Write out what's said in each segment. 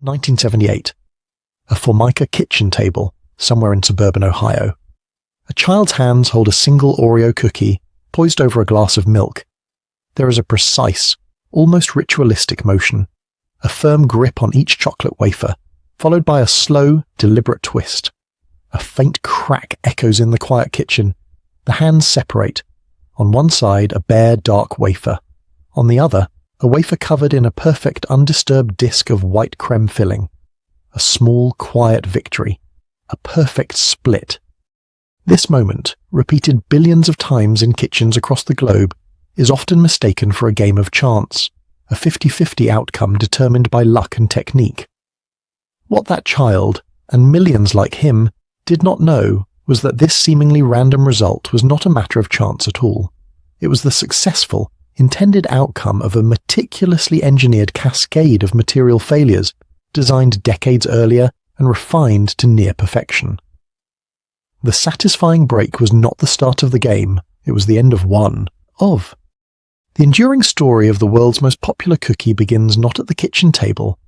1978. A Formica kitchen table, somewhere in suburban Ohio. A child's hands hold a single Oreo cookie, poised over a glass of milk. There is a precise, almost ritualistic motion, a firm grip on each chocolate wafer, followed by a slow, deliberate twist. A faint crack echoes in the quiet kitchen. The hands separate. On one side, a bare, dark wafer. On the other, a wafer covered in a perfect, undisturbed disk of white creme filling. A small, quiet victory. A perfect split. This moment, repeated billions of times in kitchens across the globe, is often mistaken for a game of chance, a 50-50 outcome determined by luck and technique. What that child, and millions like him, did not know was that this seemingly random result was not a matter of chance at all. It was the successful, intended outcome of a meticulously engineered cascade of material failures, designed decades earlier and refined to near perfection. The satisfying break was not the start of the game, it was the end of one. The enduring story of the world's most popular cookie begins not at the kitchen table,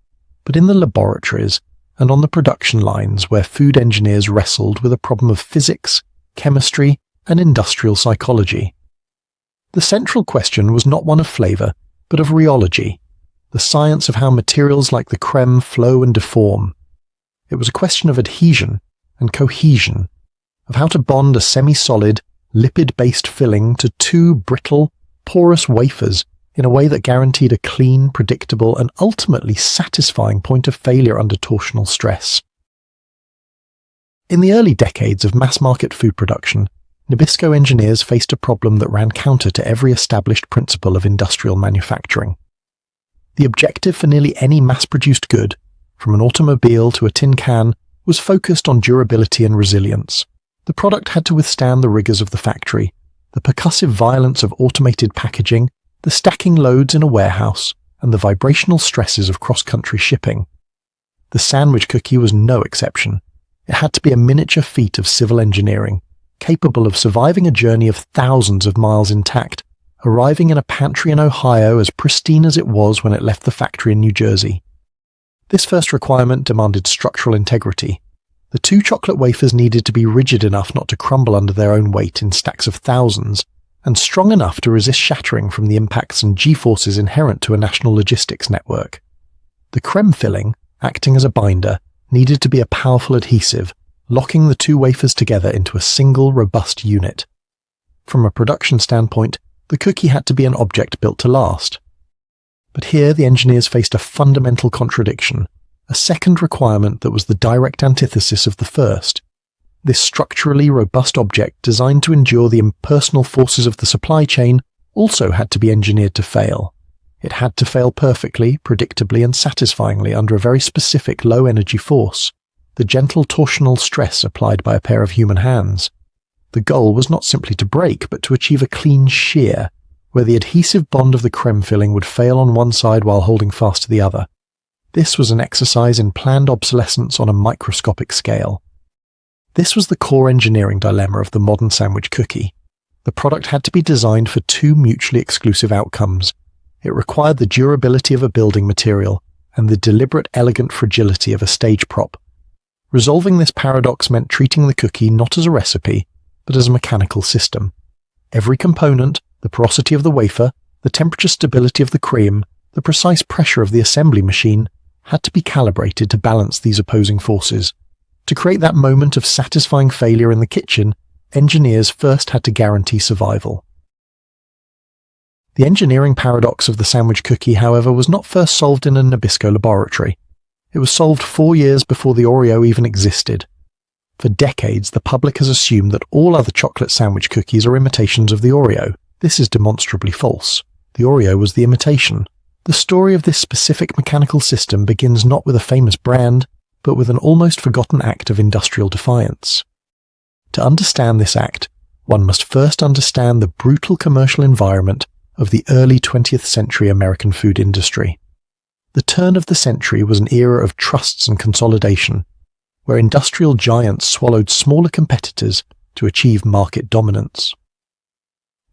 but in the laboratories and on the production lines where food engineers wrestled with a problem of physics, chemistry, and industrial psychology. The central question was not one of flavor, but of rheology, the science of how materials like the creme flow and deform. It was a question of adhesion and cohesion, of how to bond a semi-solid, lipid-based filling to two brittle, porous wafers in a way that guaranteed a clean, predictable, and ultimately satisfying point of failure under torsional stress. In the early decades of mass-market food production, Nabisco engineers faced a problem that ran counter to every established principle of industrial manufacturing. The objective for nearly any mass-produced good, from an automobile to a tin can, was focused on durability and resilience. The product had to withstand the rigors of the factory, the percussive violence of automated packaging, the stacking loads in a warehouse, and the vibrational stresses of cross-country shipping. The sandwich cookie was no exception. It had to be a miniature feat of civil engineering, capable of surviving a journey of thousands of miles intact, arriving in a pantry in Ohio as pristine as it was when it left the factory in New Jersey. This first requirement demanded structural integrity. The two chocolate wafers needed to be rigid enough not to crumble under their own weight in stacks of thousands, and strong enough to resist shattering from the impacts and G-forces inherent to a national logistics network. The creme filling, acting as a binder, needed to be a powerful adhesive, locking the two wafers together into a single, robust unit. From a production standpoint, the cookie had to be an object built to last. But here the engineers faced a fundamental contradiction, a second requirement that was the direct antithesis of the first. This structurally robust object, designed to endure the impersonal forces of the supply chain, also had to be engineered to fail. It had to fail perfectly, predictably, and satisfyingly under a very specific low-energy force, the gentle torsional stress applied by a pair of human hands. The goal was not simply to break, but to achieve a clean shear, where the adhesive bond of the creme filling would fail on one side while holding fast to the other. This was an exercise in planned obsolescence on a microscopic scale. This was the core engineering dilemma of the modern sandwich cookie. The product had to be designed for two mutually exclusive outcomes. It required the durability of a building material and the deliberate, elegant fragility of a stage prop. Resolving this paradox meant treating the cookie not as a recipe, but as a mechanical system. Every component, the porosity of the wafer, the temperature stability of the cream, the precise pressure of the assembly machine, had to be calibrated to balance these opposing forces. To create that moment of satisfying failure in the kitchen, engineers first had to guarantee survival. The engineering paradox of the sandwich cookie, however, was not first solved in a Nabisco laboratory. It was solved 4 years before the Oreo even existed. For decades, the public has assumed that all other chocolate sandwich cookies are imitations of the Oreo. This is demonstrably false. The Oreo was the imitation. The story of this specific mechanical system begins not with a famous brand, but with an almost forgotten act of industrial defiance. To understand this act, one must first understand the brutal commercial environment of the early 20th century American food industry. The turn of the century was an era of trusts and consolidation, where industrial giants swallowed smaller competitors to achieve market dominance.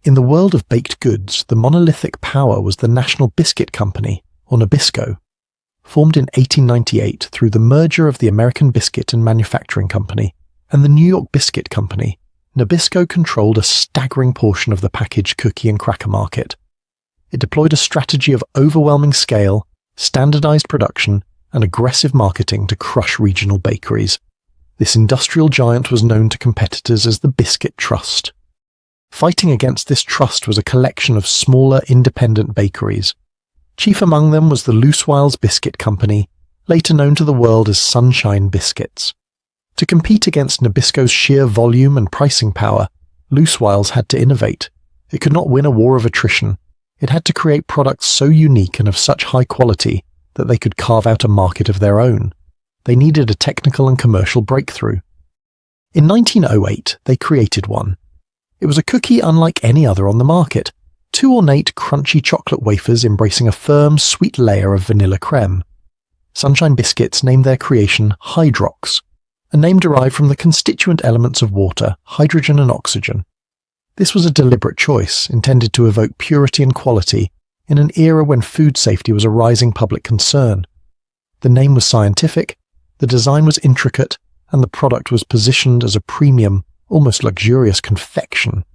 In the world of baked goods, the monolithic power was the National Biscuit Company, or Nabisco. formed in 1898 through the merger of the American Biscuit and Manufacturing Company and the New York Biscuit Company. Nabisco controlled a staggering portion of the packaged cookie and cracker market. It deployed a strategy of overwhelming scale, standardized production, and aggressive marketing to crush regional bakeries. This industrial giant was known to competitors as the Biscuit Trust. Fighting against this trust was a collection of smaller independent bakeries. Chief among them was the Loosewiles Biscuit Company, later known to the world as Sunshine Biscuits. To compete against Nabisco's sheer volume and pricing power, Loosewiles had to innovate. It could not win a war of attrition. It had to create products so unique and of such high quality that they could carve out a market of their own. They needed a technical and commercial breakthrough. In 1908, they created one. It was a cookie unlike any other on the market, 2 ornate, crunchy chocolate wafers embracing a firm, sweet layer of vanilla creme. Sunshine Biscuits named their creation Hydrox, a name derived from the constituent elements of water, hydrogen and oxygen. This was a deliberate choice, intended to evoke purity and quality in an era when food safety was a rising public concern. The name was scientific, the design was intricate, and the product was positioned as a premium, almost luxurious confection.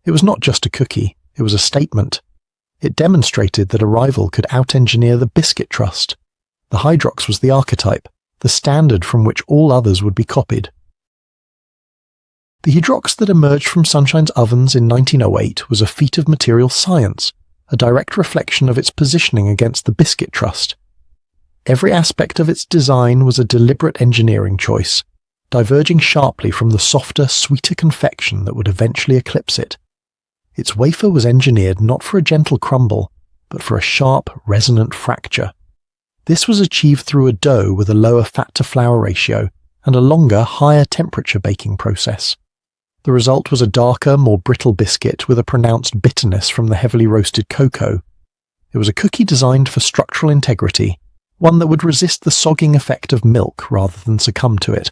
It was not just a cookie, it was a statement. It demonstrated that a rival could out-engineer the Biscuit Trust. The Hydrox was the archetype, the standard from which all others would be copied. The Hydrox that emerged from Sunshine's ovens in 1908 was a feat of material science, a direct reflection of its positioning against the Biscuit Trust. Every aspect of its design was a deliberate engineering choice, diverging sharply from the softer, sweeter confection that would eventually eclipse it. Its wafer was engineered not for a gentle crumble, but for a sharp, resonant fracture. This was achieved through a dough with a lower fat-to-flour ratio and a longer, higher temperature baking process. The result was a darker, more brittle biscuit with a pronounced bitterness from the heavily roasted cocoa. It was a cookie designed for structural integrity, one that would resist the sogging effect of milk rather than succumb to it.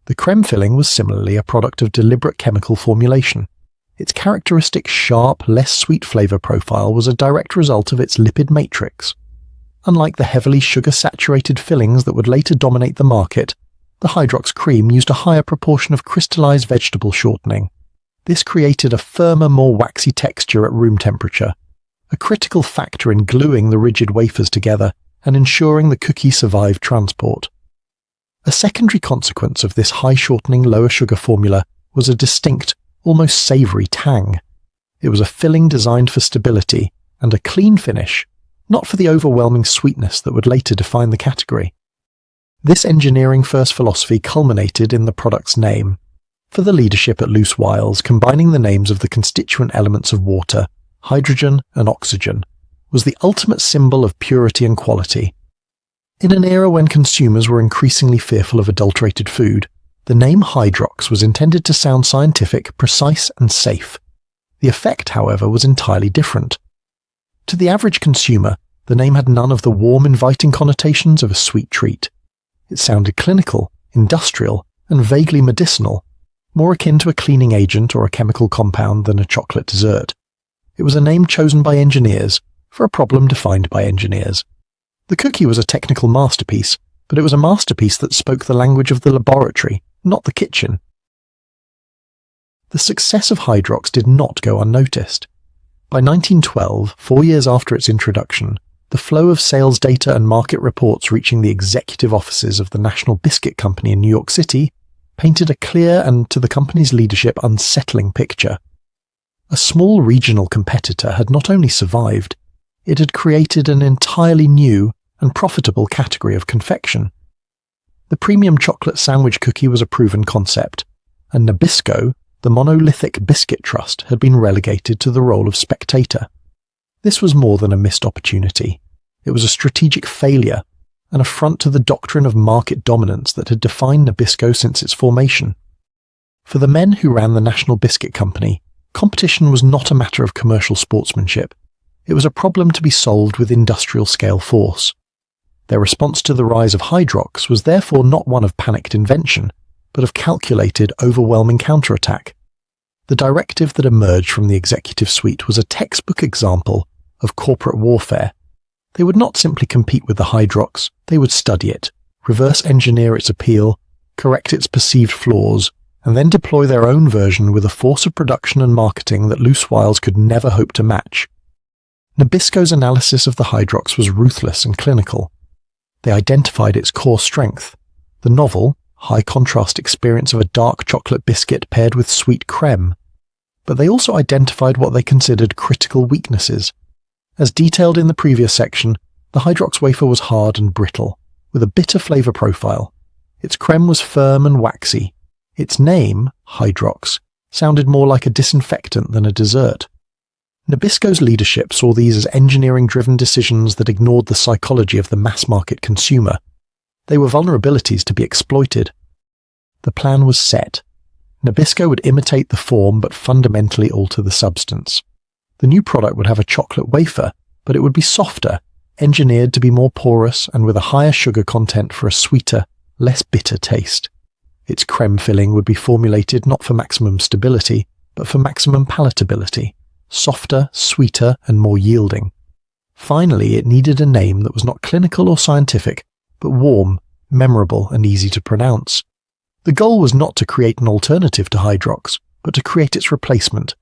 The creme filling was similarly a product of deliberate chemical formulation. Its characteristic sharp, less sweet flavor profile was a direct result of its lipid matrix. Unlike the heavily sugar-saturated fillings that would later dominate the market, the Hydrox cream used a higher proportion of crystallized vegetable shortening. This created a firmer, more waxy texture at room temperature, a critical factor in gluing the rigid wafers together and ensuring the cookie survived transport. A secondary consequence of this high-shortening, lower-sugar formula was a distinct, almost savory tang. It was a filling designed for stability and a clean finish, not for the overwhelming sweetness that would later define the category. This engineering-first philosophy culminated in the product's name. For the leadership at Loosewiles, combining the names of the constituent elements of water, hydrogen and oxygen, was the ultimate symbol of purity and quality. In an era when consumers were increasingly fearful of adulterated food, the name Hydrox was intended to sound scientific, precise, and safe. The effect, however, was entirely different. To the average consumer, the name had none of the warm, inviting connotations of a sweet treat. It sounded clinical, industrial, and vaguely medicinal, more akin to a cleaning agent or a chemical compound than a chocolate dessert. It was a name chosen by engineers, for a problem defined by engineers. The cookie was a technical masterpiece, but it was a masterpiece that spoke the language of the laboratory, not the kitchen. The success of Hydrox did not go unnoticed. By 1912, 4 years after its introduction, the flow of sales data and market reports reaching the executive offices of the National Biscuit Company in New York City painted a clear and, to the company's leadership, unsettling picture. A small regional competitor had not only survived, it had created an entirely new and profitable category of confection. The premium chocolate sandwich cookie was a proven concept, and Nabisco, the monolithic Biscuit Trust, had been relegated to the role of spectator. This was more than a missed opportunity. It was a strategic failure, an affront to the doctrine of market dominance that had defined Nabisco since its formation. For the men who ran the National Biscuit Company, competition was not a matter of commercial sportsmanship. It was a problem to be solved with industrial-scale force. Their response to the rise of Hydrox was therefore not one of panicked invention, but of calculated, overwhelming counterattack. The directive that emerged from the executive suite was a textbook example of corporate warfare. They would not simply compete with the Hydrox, they would study it, reverse engineer its appeal, correct its perceived flaws, and then deploy their own version with a force of production and marketing that Loose Wiles could never hope to match. Nabisco's analysis of the Hydrox was ruthless and clinical. They identified its core strength, the novel, high-contrast experience of a dark chocolate biscuit paired with sweet creme. But they also identified what they considered critical weaknesses. As detailed in the previous section, the Hydrox wafer was hard and brittle, with a bitter flavor profile. Its creme was firm and waxy. Its name, Hydrox, sounded more like a disinfectant than a dessert. Nabisco's leadership saw these as engineering-driven decisions that ignored the psychology of the mass-market consumer. They were vulnerabilities to be exploited. The plan was set. Nabisco would imitate the form but fundamentally alter the substance. The new product would have a chocolate wafer, but it would be softer, engineered to be more porous and with a higher sugar content for a sweeter, less bitter taste. Its creme filling would be formulated not for maximum stability, but for maximum palatability, softer, sweeter, and more yielding. Finally, it needed a name that was not clinical or scientific, but warm, memorable, and easy to pronounce. The goal was not to create an alternative to Hydrox, but to create its replacement,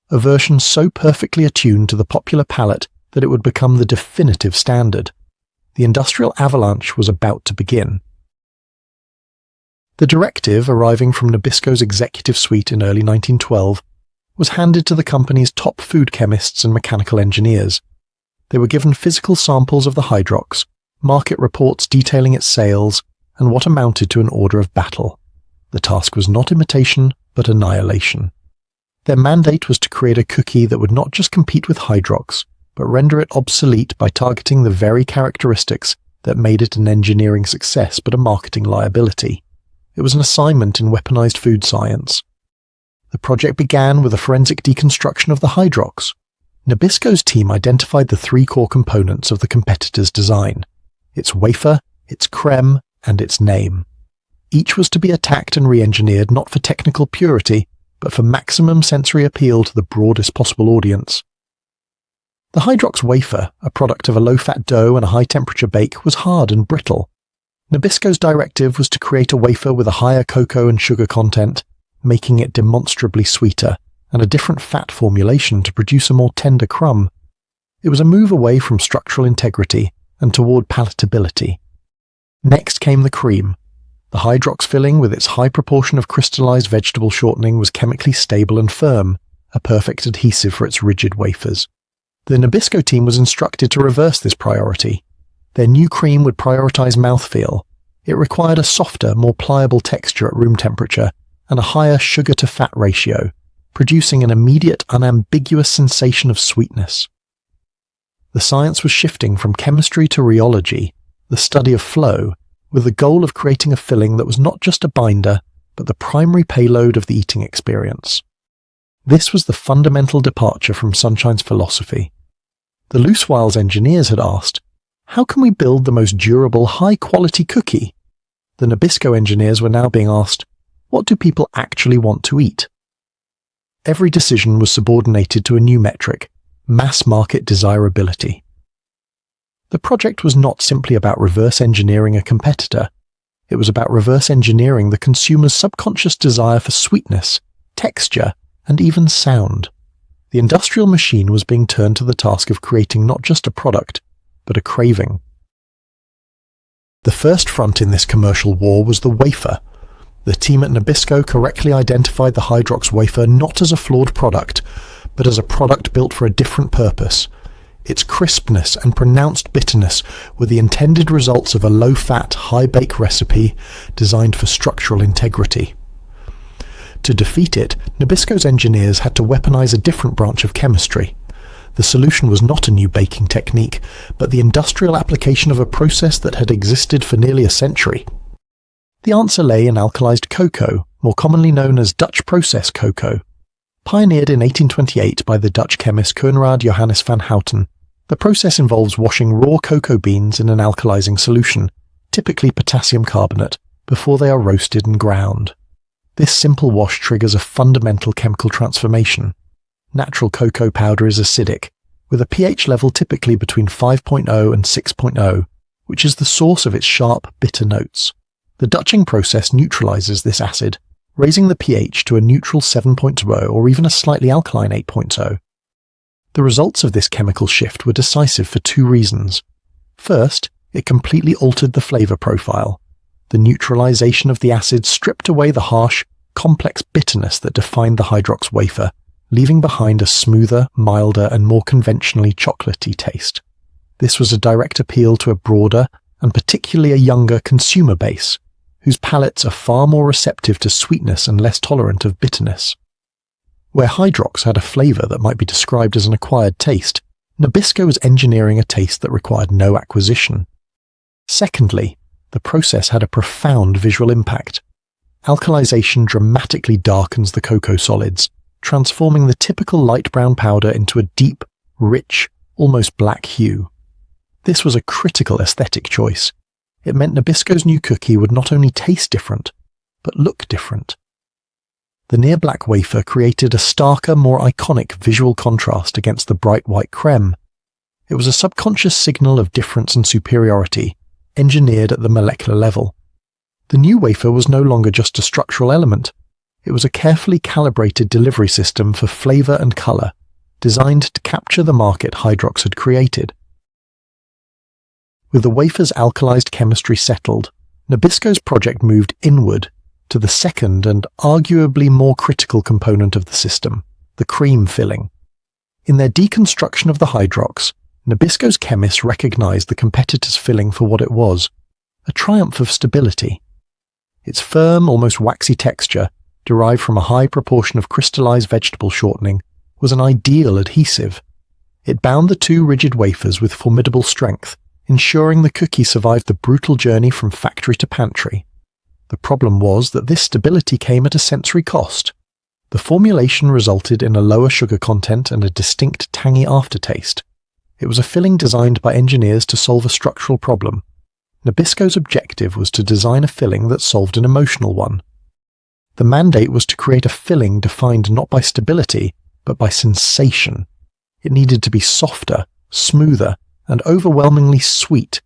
a version so perfectly attuned to the popular palate that it would become the definitive standard. The industrial avalanche was about to begin. The directive, arriving from Nabisco's executive suite in early 1912, was handed to the company's top food chemists and mechanical engineers. They were given physical samples of the Hydrox, market reports detailing its sales, and what amounted to an order of battle. The task was not imitation, but annihilation. Their mandate was to create a cookie that would not just compete with Hydrox, but render it obsolete by targeting the very characteristics that made it an engineering success but a marketing liability. It was an assignment in weaponized food science. The project began with a forensic deconstruction of the Hydrox. Nabisco's team identified the three core components of the competitor's design: its wafer, its creme, and its name. Each was to be attacked and re-engineered not for technical purity, but for maximum sensory appeal to the broadest possible audience. The Hydrox wafer, a product of a low-fat dough and a high-temperature bake, was hard and brittle. Nabisco's directive was to create a wafer with a higher cocoa and sugar content, making it demonstrably sweeter, and a different fat formulation to produce a more tender crumb. It was a move away from structural integrity and toward palatability. Next came the cream. The Hydrox filling, with its high proportion of crystallized vegetable shortening, was chemically stable and firm, a perfect adhesive for its rigid wafers. The Nabisco team was instructed to reverse this priority. Their new cream would prioritize mouthfeel. It required a softer, more pliable texture at room temperature and a higher sugar-to-fat ratio, producing an immediate, unambiguous sensation of sweetness. The science was shifting from chemistry to rheology, the study of flow, with the goal of creating a filling that was not just a binder, but the primary payload of the eating experience. This was the fundamental departure from Sunshine's philosophy. The Loose Wiles engineers had asked, how can we build the most durable, high-quality cookie? The Nabisco engineers were now being asked, what do people actually want to eat? Every decision was subordinated to a new metric: mass market desirability. The project was not simply about reverse engineering a competitor. It was about reverse engineering the consumer's subconscious desire for sweetness, texture, and even sound. The industrial machine was being turned to the task of creating not just a product, but a craving. The first front in this commercial war was the wafer. The team at Nabisco correctly identified the Hydrox wafer not as a flawed product, but as a product built for a different purpose. Its crispness and pronounced bitterness were the intended results of a low-fat, high-bake recipe designed for structural integrity. To defeat it, Nabisco's engineers had to weaponize a different branch of chemistry. The solution was not a new baking technique, but the industrial application of a process that had existed for nearly a century. The answer lay in alkalized cocoa, more commonly known as Dutch process cocoa. Pioneered in 1828 by the Dutch chemist Coenraad Johannes van Houten, the process involves washing raw cocoa beans in an alkalizing solution, typically potassium carbonate, before they are roasted and ground. This simple wash triggers a fundamental chemical transformation. Natural cocoa powder is acidic, with a pH level typically between 5.0 and 6.0, which is the source of its sharp, bitter notes. The Dutching process neutralizes this acid, raising the pH to a neutral 7.0 or even a slightly alkaline 8.0. The results of this chemical shift were decisive for two reasons. First, it completely altered the flavor profile. The neutralization of the acid stripped away the harsh, complex bitterness that defined the Hydrox wafer, leaving behind a smoother, milder, and more conventionally chocolatey taste. This was a direct appeal to a broader, and particularly a younger, consumer base, whose palates are far more receptive to sweetness and less tolerant of bitterness. Where Hydrox had a flavor that might be described as an acquired taste, Nabisco was engineering a taste that required no acquisition. Secondly, the process had a profound visual impact. Alkalization dramatically darkens the cocoa solids, transforming the typical light brown powder into a deep, rich, almost black hue. This was a critical aesthetic choice. It meant Nabisco's new cookie would not only taste different, but look different. The near-black wafer created a starker, more iconic visual contrast against the bright white creme. It was a subconscious signal of difference and superiority, engineered at the molecular level. The new wafer was no longer just a structural element. It was a carefully calibrated delivery system for flavor and color, designed to capture the market Hydrox had created. With the wafer's alkalized chemistry settled, Nabisco's project moved inward to the second and arguably more critical component of the system, the cream filling. In their deconstruction of the Hydrox, Nabisco's chemists recognized the competitor's filling for what it was, a triumph of stability. Its firm, almost waxy texture, derived from a high proportion of crystallized vegetable shortening, was an ideal adhesive. It bound the two rigid wafers with formidable strength, ensuring the cookie survived the brutal journey from factory to pantry. The problem was that this stability came at a sensory cost. The formulation resulted in a lower sugar content and a distinct tangy aftertaste. It was a filling designed by engineers to solve a structural problem. Nabisco's objective was to design a filling that solved an emotional one. The mandate was to create a filling defined not by stability, but by sensation. It needed to be softer, smoother, and overwhelmingly sweet,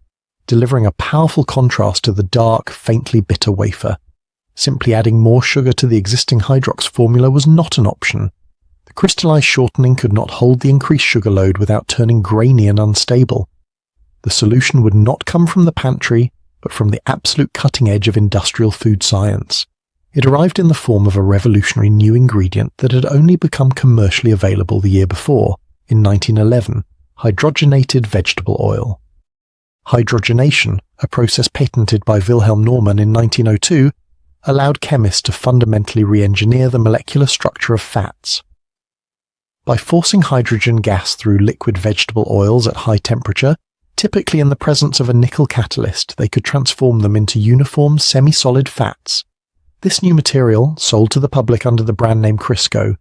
delivering a powerful contrast to the dark, faintly bitter wafer. Simply adding more sugar to the existing Hydrox formula was not an option. The crystallized shortening could not hold the increased sugar load without turning grainy and unstable. The solution would not come from the pantry, but from the absolute cutting edge of industrial food science. It arrived in the form of a revolutionary new ingredient that had only become commercially available the year before, in 1911, hydrogenated vegetable oil. Hydrogenation, a process patented by Wilhelm Normann in 1902, allowed chemists to fundamentally re-engineer the molecular structure of fats. By forcing hydrogen gas through liquid vegetable oils at high temperature, typically in the presence of a nickel catalyst, they could transform them into uniform, semi-solid fats. This new material, sold to the public under the brand name Crisco,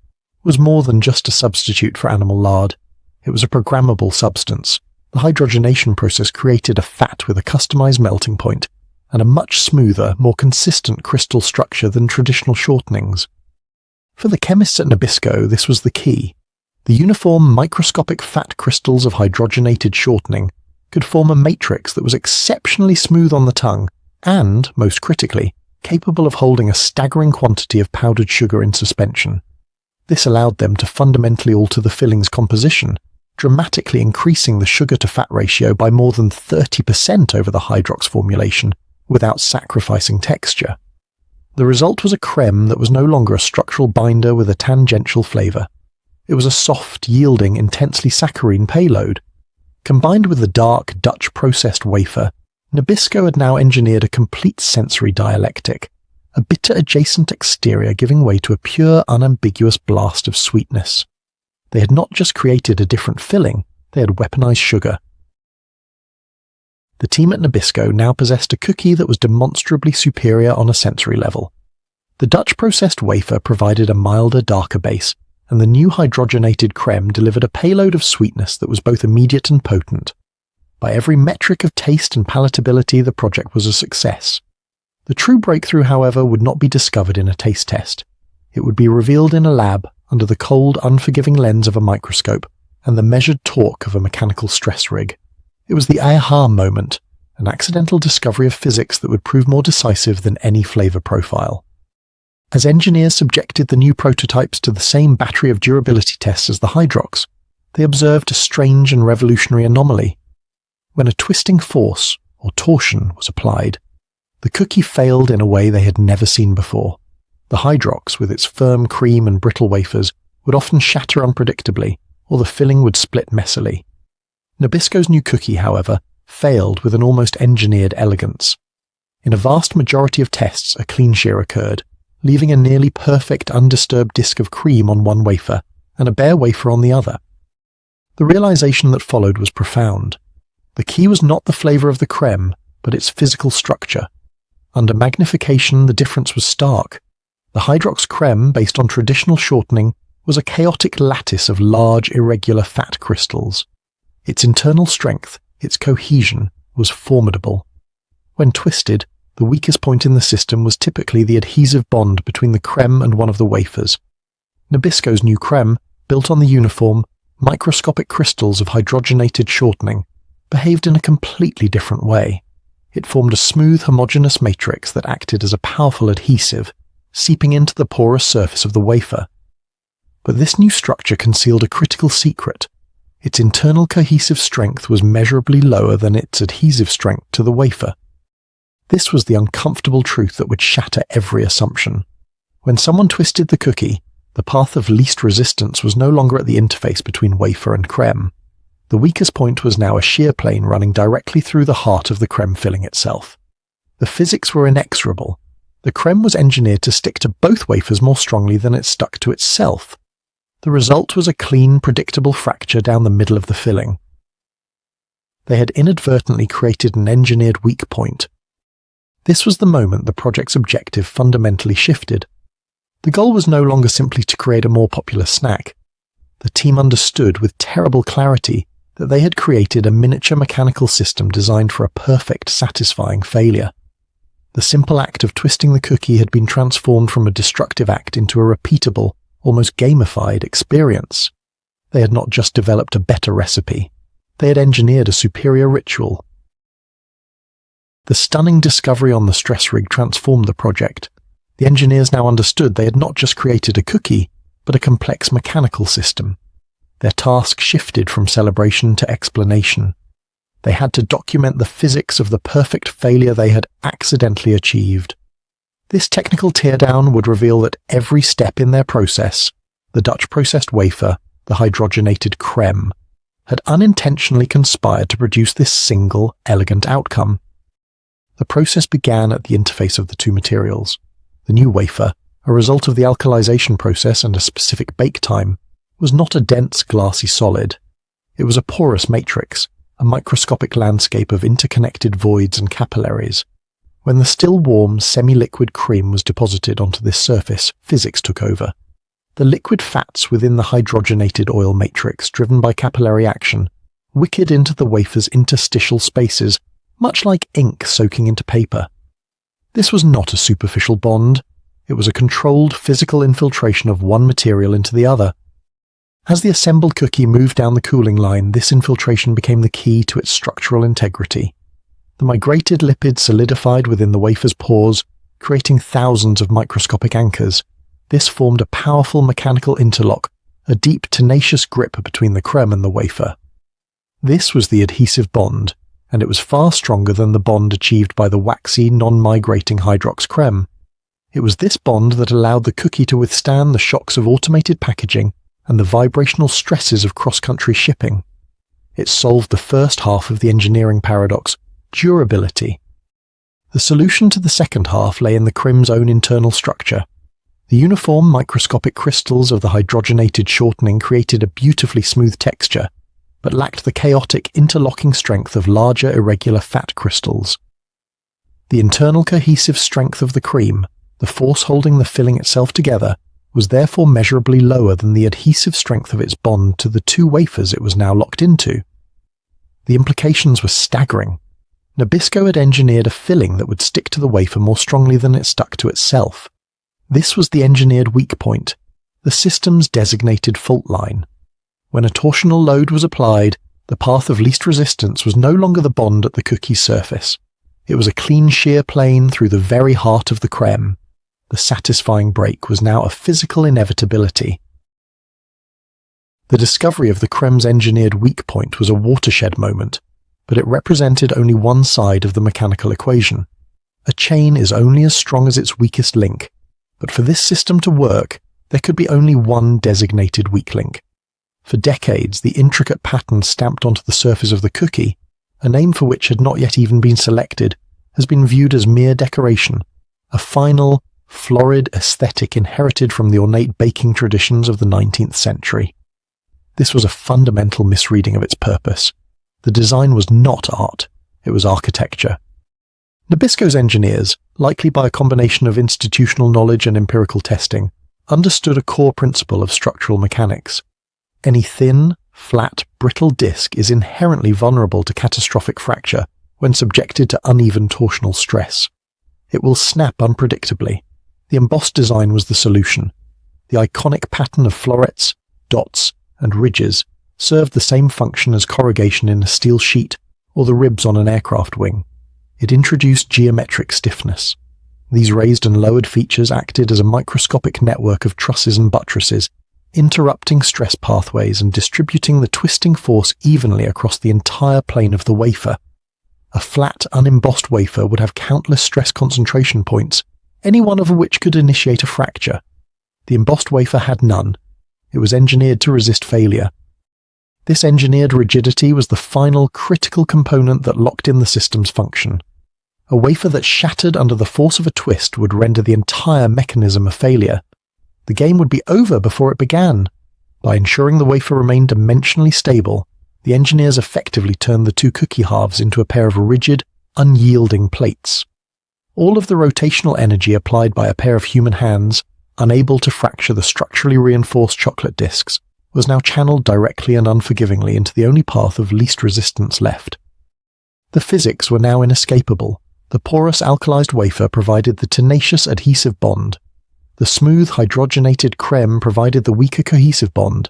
was more than just a substitute for animal lard. It was a programmable substance. The hydrogenation process created a fat with a customized melting point and a much smoother, more consistent crystal structure than traditional shortenings. For the chemists at Nabisco, this was the key. The uniform, microscopic fat crystals of hydrogenated shortening could form a matrix that was exceptionally smooth on the tongue and, most critically, capable of holding a staggering quantity of powdered sugar in suspension. This allowed them to fundamentally alter the filling's composition, dramatically increasing the sugar-to-fat ratio by more than 30% over the Hydrox formulation, without sacrificing texture. The result was a creme that was no longer a structural binder with a tangential flavor. It was a soft, yielding, intensely saccharine payload. Combined with the dark, Dutch processed wafer, Nabisco had now engineered a complete sensory dialectic, a bitter adjacent exterior giving way to a pure, unambiguous blast of sweetness. They had not just created a different filling, they had weaponized sugar. The team at Nabisco now possessed a cookie that was demonstrably superior on a sensory level. The Dutch processed wafer provided a milder, darker base, and the new hydrogenated creme delivered a payload of sweetness that was both immediate and potent. By every metric of taste and palatability, the project was a success. The true breakthrough, however, would not be discovered in a taste test. It would be revealed in a lab, under the cold, unforgiving lens of a microscope, and the measured torque of a mechanical stress rig. It was the aha moment, an accidental discovery of physics that would prove more decisive than any flavor profile. As engineers subjected the new prototypes to the same battery of durability tests as the Hydrox, they observed a strange and revolutionary anomaly. When a twisting force, or torsion, was applied, the cookie failed in a way they had never seen before. The Hydrox, with its firm cream and brittle wafers, would often shatter unpredictably, or the filling would split messily. Nabisco's new cookie, however, failed with an almost engineered elegance. In a vast majority of tests, a clean shear occurred, leaving a nearly perfect undisturbed disk of cream on one wafer and a bare wafer on the other. The realization that followed was profound. The key was not the flavor of the creme, but its physical structure. Under magnification, the difference was stark. The Hydrox creme, based on traditional shortening, was a chaotic lattice of large, irregular fat crystals. Its internal strength, its cohesion, was formidable. When twisted, the weakest point in the system was typically the adhesive bond between the creme and one of the wafers. Nabisco's new creme, built on the uniform, microscopic crystals of hydrogenated shortening, behaved in a completely different way. It formed a smooth, homogeneous matrix that acted as a powerful adhesive, seeping into the porous surface of the wafer. But this new structure concealed a critical secret. Its internal cohesive strength was measurably lower than its adhesive strength to the wafer. This was the uncomfortable truth that would shatter every assumption. When someone twisted the cookie, the path of least resistance was no longer at the interface between wafer and creme. The weakest point was now a shear plane running directly through the heart of the creme filling itself. The physics were inexorable. The creme was engineered to stick to both wafers more strongly than it stuck to itself. The result was a clean, predictable fracture down the middle of the filling. They had inadvertently created an engineered weak point. This was the moment the project's objective fundamentally shifted. The goal was no longer simply to create a more popular snack. The team understood with terrible clarity that they had created a miniature mechanical system designed for a perfect, satisfying failure. The simple act of twisting the cookie had been transformed from a destructive act into a repeatable, almost gamified experience. They had not just developed a better recipe, they had engineered a superior ritual. The stunning discovery on the stress rig transformed the project. The engineers now understood they had not just created a cookie, but a complex mechanical system. Their task shifted from celebration to explanation. They had to document the physics of the perfect failure they had accidentally achieved. This technical teardown would reveal that every step in their process, the Dutch processed wafer, the hydrogenated creme, had unintentionally conspired to produce this single, elegant outcome. The process began at the interface of the two materials. The new wafer, a result of the alkalization process and a specific bake time, was not a dense, glassy solid. It was a porous matrix, a microscopic landscape of interconnected voids and capillaries. When the still warm, semi-liquid cream was deposited onto this surface, physics took over. The liquid fats within the hydrogenated oil matrix, driven by capillary action, wickered into the wafer's interstitial spaces, much like ink soaking into paper. This was not a superficial bond. It was a controlled physical infiltration of one material into the other. As the assembled cookie moved down the cooling line, this infiltration became the key to its structural integrity. The migrated lipid solidified within the wafer's pores, creating thousands of microscopic anchors. This formed a powerful mechanical interlock, a deep, tenacious grip between the creme and the wafer. This was the adhesive bond, and it was far stronger than the bond achieved by the waxy, non-migrating Hydrox creme. It was this bond that allowed the cookie to withstand the shocks of automated packaging and the vibrational stresses of cross-country shipping. It solved the first half of the engineering paradox, durability. The solution to the second half lay in the creme's own internal structure. The uniform microscopic crystals of the hydrogenated shortening created a beautifully smooth texture, but lacked the chaotic interlocking strength of larger irregular fat crystals. The internal cohesive strength of the cream, the force holding the filling itself together, was therefore measurably lower than the adhesive strength of its bond to the two wafers it was now locked into. The implications were staggering. Nabisco had engineered a filling that would stick to the wafer more strongly than it stuck to itself. This was the engineered weak point, the system's designated fault line. When a torsional load was applied, the path of least resistance was no longer the bond at the cookie's surface. It was a clean shear plane through the very heart of the creme. The satisfying break was now a physical inevitability. The discovery of the creme's engineered weak point was a watershed moment, but it represented only one side of the mechanical equation. A chain is only as strong as its weakest link, but for this system to work, there could be only one designated weak link. For decades, the intricate pattern stamped onto the surface of the cookie, a name for which had not yet even been selected, has been viewed as mere decoration, a final, florid aesthetic inherited from the ornate baking traditions of the 19th century. This was a fundamental misreading of its purpose. The design was not art, it was architecture. Nabisco's engineers, likely by a combination of institutional knowledge and empirical testing, understood a core principle of structural mechanics. Any thin, flat, brittle disc is inherently vulnerable to catastrophic fracture when subjected to uneven torsional stress. It will snap unpredictably. The embossed design was the solution. The iconic pattern of florets, dots, and ridges served the same function as corrugation in a steel sheet or the ribs on an aircraft wing. It introduced geometric stiffness. These raised and lowered features acted as a microscopic network of trusses and buttresses, interrupting stress pathways and distributing the twisting force evenly across the entire plane of the wafer. A flat, unembossed wafer would have countless stress concentration points, any one of which could initiate a fracture. The embossed wafer had none. It was engineered to resist failure. This engineered rigidity was the final critical component that locked in the system's function. A wafer that shattered under the force of a twist would render the entire mechanism a failure. The game would be over before it began. By ensuring the wafer remained dimensionally stable, the engineers effectively turned the two cookie halves into a pair of rigid, unyielding plates. All of the rotational energy applied by a pair of human hands, unable to fracture the structurally reinforced chocolate discs, was now channeled directly and unforgivingly into the only path of least resistance left. The physics were now inescapable. The porous alkalized wafer provided the tenacious adhesive bond. The smooth hydrogenated creme provided the weaker cohesive bond,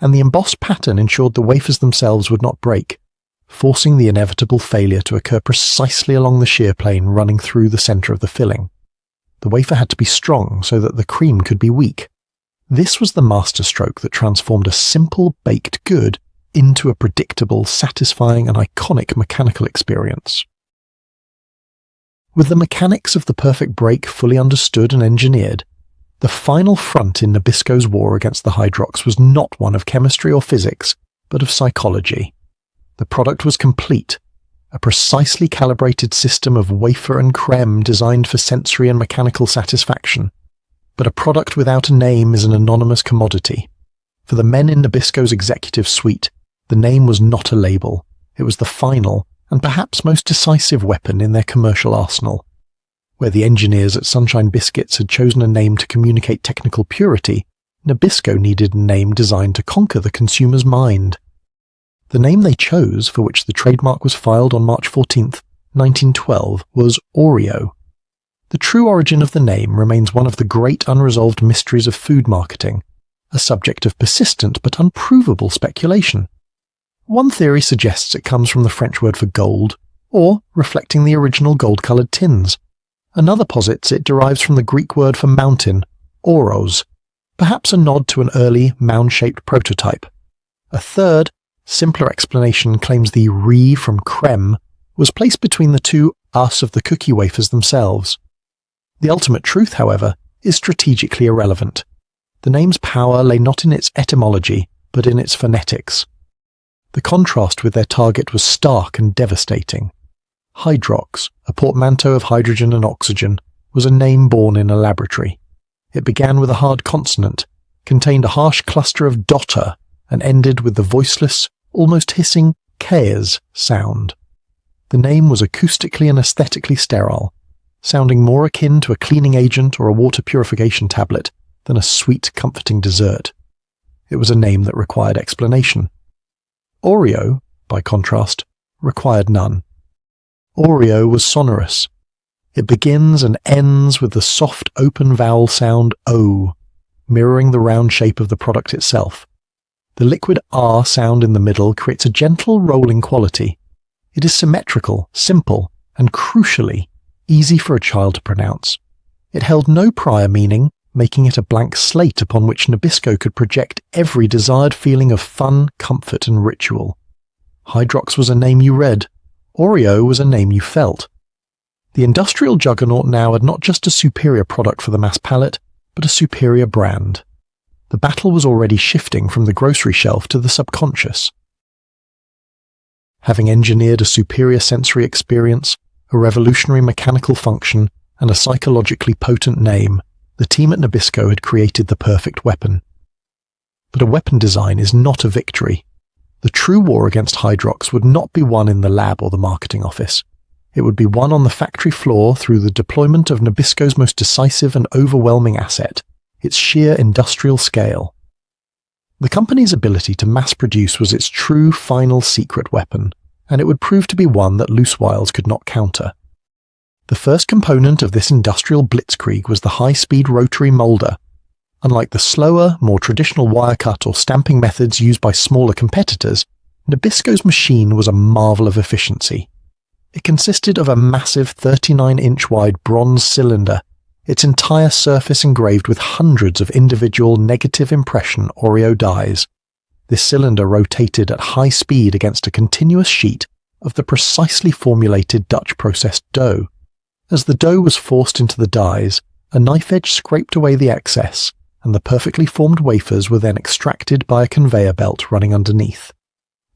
and the embossed pattern ensured the wafers themselves would not break, forcing the inevitable failure to occur precisely along the shear plane running through the center of the filling. The wafer had to be strong so that the cream could be weak. This was the masterstroke that transformed a simple baked good into a predictable, satisfying, and iconic mechanical experience. With the mechanics of the perfect break fully understood and engineered, the final front in Nabisco's war against the Hydrox was not one of chemistry or physics, but of psychology. The product was complete, a precisely calibrated system of wafer and creme designed for sensory and mechanical satisfaction. But a product without a name is an anonymous commodity. For the men in Nabisco's executive suite, the name was not a label. It was the final, and perhaps most decisive weapon in their commercial arsenal. Where the engineers at Sunshine Biscuits had chosen a name to communicate technical purity, Nabisco needed a name designed to conquer the consumer's mind. The name they chose, for which the trademark was filed on March 14, 1912, was Oreo. The true origin of the name remains one of the great unresolved mysteries of food marketing, a subject of persistent but unprovable speculation. One theory suggests it comes from the French word for gold, or reflecting the original gold-coloured tins. Another posits it derives from the Greek word for mountain, oros, perhaps a nod to an early mound-shaped prototype. A third, simpler explanation claims the "re" from creme was placed between the two us of the cookie wafers themselves. The ultimate truth, however, is strategically irrelevant. The name's power lay not in its etymology, but in its phonetics. The contrast with their target was stark and devastating. Hydrox, a portmanteau of hydrogen and oxygen, was a name born in a laboratory. It began with a hard consonant, contained a harsh cluster of dotter, and ended with the voiceless, almost hissing K's sound. The name was acoustically and aesthetically sterile, sounding more akin to a cleaning agent or a water purification tablet than a sweet, comforting dessert. It was a name that required explanation. Oreo, by contrast, required none. Oreo was sonorous. It begins and ends with the soft, open vowel sound O, mirroring the round shape of the product itself. The liquid R sound in the middle creates a gentle rolling quality. It is symmetrical, simple, and crucially, easy for a child to pronounce. It held no prior meaning, making it a blank slate upon which Nabisco could project every desired feeling of fun, comfort, and ritual. Hydrox was a name you read. Oreo was a name you felt. The industrial juggernaut now had not just a superior product for the mass palate, but a superior brand. The battle was already shifting from the grocery shelf to the subconscious. Having engineered a superior sensory experience, a revolutionary mechanical function, and a psychologically potent name, the team at Nabisco had created the perfect weapon. But a weapon design is not a victory. The true war against Hydrox would not be won in the lab or the marketing office. It would be won on the factory floor through the deployment of Nabisco's most decisive and overwhelming asset, its sheer industrial scale. The company's ability to mass produce was its true final secret weapon, and it would prove to be one that loose wiles could not counter. The first component of this industrial blitzkrieg was the high-speed rotary molder. Unlike the slower, more traditional wire cut or stamping methods used by smaller competitors, Nabisco's machine was a marvel of efficiency. It consisted of a massive 39-inch wide bronze cylinder, its entire surface engraved with hundreds of individual negative impression Oreo dies. This cylinder rotated at high speed against a continuous sheet of the precisely formulated Dutch processed dough. As the dough was forced into the dies, a knife edge scraped away the excess, and the perfectly formed wafers were then extracted by a conveyor belt running underneath.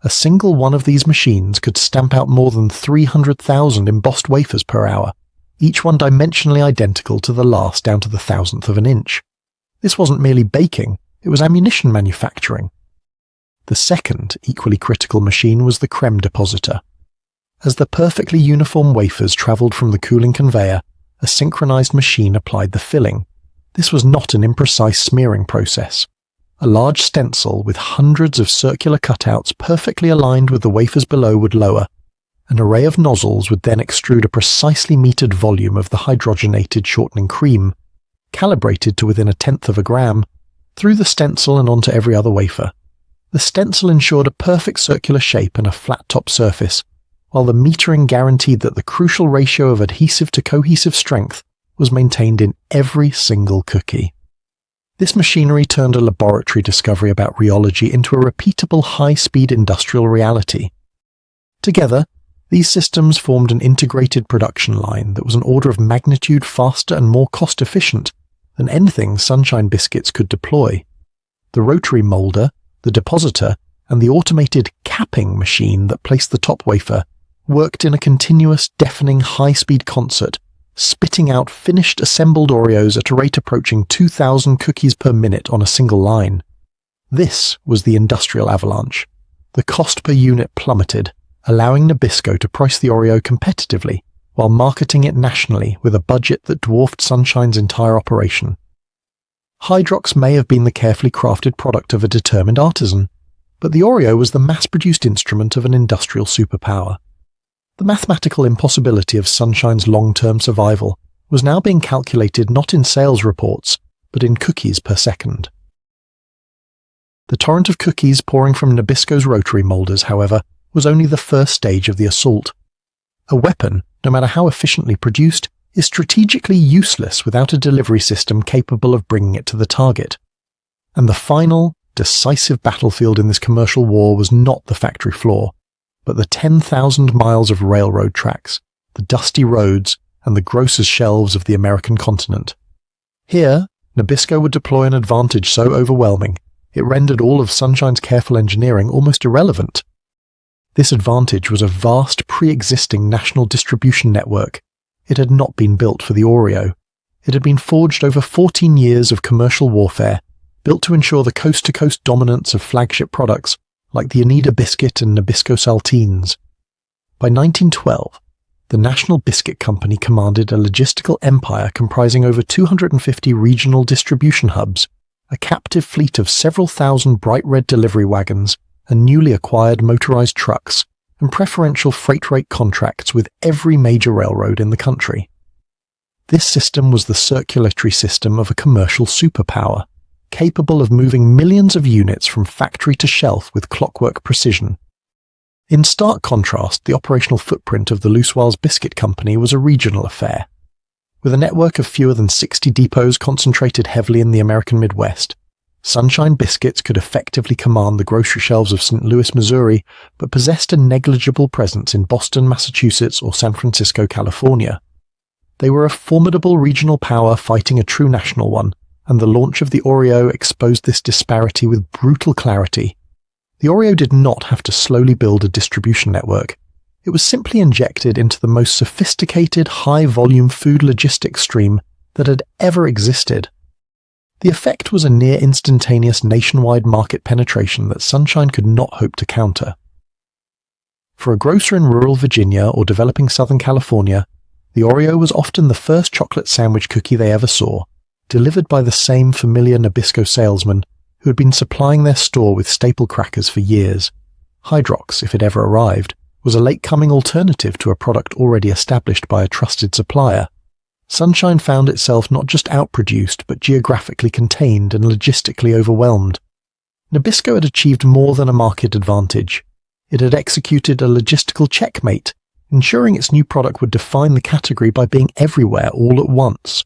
A single one of these machines could stamp out more than 300,000 embossed wafers per hour, each one dimensionally identical to the last down to the thousandth of an inch. This wasn't merely baking, it was ammunition manufacturing. The second, equally critical machine was the creme depositor. As the perfectly uniform wafers travelled from the cooling conveyor, a synchronized machine applied the filling. This was not an imprecise smearing process. A large stencil with hundreds of circular cutouts perfectly aligned with the wafers below would lower. An array of nozzles would then extrude a precisely metered volume of the hydrogenated shortening cream, calibrated to within 1/10 of a gram, through the stencil and onto every other wafer. The stencil ensured a perfect circular shape and a flat-top surface, while the metering guaranteed that the crucial ratio of adhesive to cohesive strength was maintained in every single cookie. This machinery turned a laboratory discovery about rheology into a repeatable high-speed industrial reality. Together, these systems formed an integrated production line that was an order of magnitude faster and more cost-efficient than anything Sunshine Biscuits could deploy. The rotary molder, the depositor, and the automated capping machine that placed the top wafer worked in a continuous, deafening, high-speed concert, spitting out finished assembled Oreos at a rate approaching 2,000 cookies per minute on a single line. This was the industrial avalanche. The cost per unit plummeted, allowing Nabisco to price the Oreo competitively while marketing it nationally with a budget that dwarfed Sunshine's entire operation. Hydrox may have been the carefully crafted product of a determined artisan, but the Oreo was the mass-produced instrument of an industrial superpower. The mathematical impossibility of Sunshine's long-term survival was now being calculated not in sales reports, but in cookies per second. The torrent of cookies pouring from Nabisco's rotary molders, however, was only the first stage of the assault. A weapon, no matter how efficiently produced, is strategically useless without a delivery system capable of bringing it to the target. And the final, decisive battlefield in this commercial war was not the factory floor, but the 10,000 miles of railroad tracks, the dusty roads, and the grocers' shelves of the American continent. Here, Nabisco would deploy an advantage so overwhelming, it rendered all of Sunshine's careful engineering almost irrelevant. This advantage was a vast pre-existing national distribution network. It had not been built for the Oreo. It had been forged over 14 years of commercial warfare, built to ensure the coast-to-coast dominance of flagship products like the Anida Biscuit and Nabisco Saltines. By 1912, the National Biscuit Company commanded a logistical empire comprising over 250 regional distribution hubs, a captive fleet of several thousand bright red delivery wagons, and newly acquired motorized trucks, and preferential freight rate contracts with every major railroad in the country. This system was the circulatory system of a commercial superpower. capable of moving millions of units from factory to shelf with clockwork precision. In stark contrast, the operational footprint of the Loosewhiles Biscuit Company was a regional affair. With a network of fewer than 60 depots concentrated heavily in the American Midwest, Sunshine Biscuits could effectively command the grocery shelves of St. Louis, Missouri, but possessed a negligible presence in Boston, Massachusetts, or San Francisco, California. They were a formidable regional power fighting a true national one, and the launch of the Oreo exposed this disparity with brutal clarity. The Oreo did not have to slowly build a distribution network. It was simply injected into the most sophisticated, high-volume food logistics stream that had ever existed. The effect was a near instantaneous nationwide market penetration that Sunshine could not hope to counter. For a grocer in rural Virginia or developing Southern California, the Oreo was often the first chocolate sandwich cookie they ever saw, delivered by the same familiar Nabisco salesman who had been supplying their store with staple crackers for years. Hydrox, if it ever arrived, was a late-coming alternative to a product already established by a trusted supplier. Sunshine found itself not just outproduced, but geographically contained and logistically overwhelmed. Nabisco had achieved more than a market advantage. It had executed a logistical checkmate, ensuring its new product would define the category by being everywhere all at once.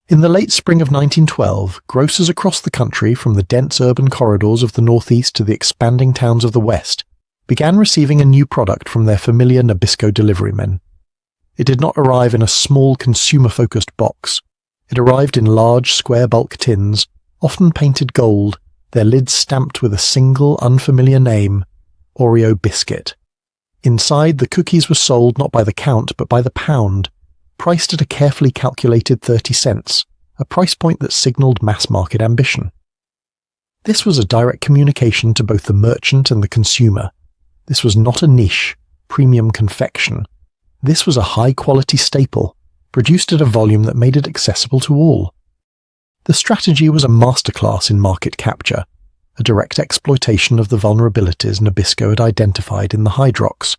In the late spring of 1912, grocers across the country, from the dense urban corridors of the Northeast to the expanding towns of the West, began receiving a new product from their familiar Nabisco deliverymen. It did not arrive in a small consumer-focused box. It arrived in large square bulk tins, often painted gold, their lids stamped with a single unfamiliar name, Oreo Biscuit. Inside, the cookies were sold not by the count but by the pound, priced at a carefully calculated 30 cents, a price point that signaled mass-market ambition. This was a direct communication to both the merchant and the consumer. This was not a niche, premium confection. This was a high-quality staple, produced at a volume that made it accessible to all. The strategy was a masterclass in market capture, a direct exploitation of the vulnerabilities Nabisco had identified in the Hydrox.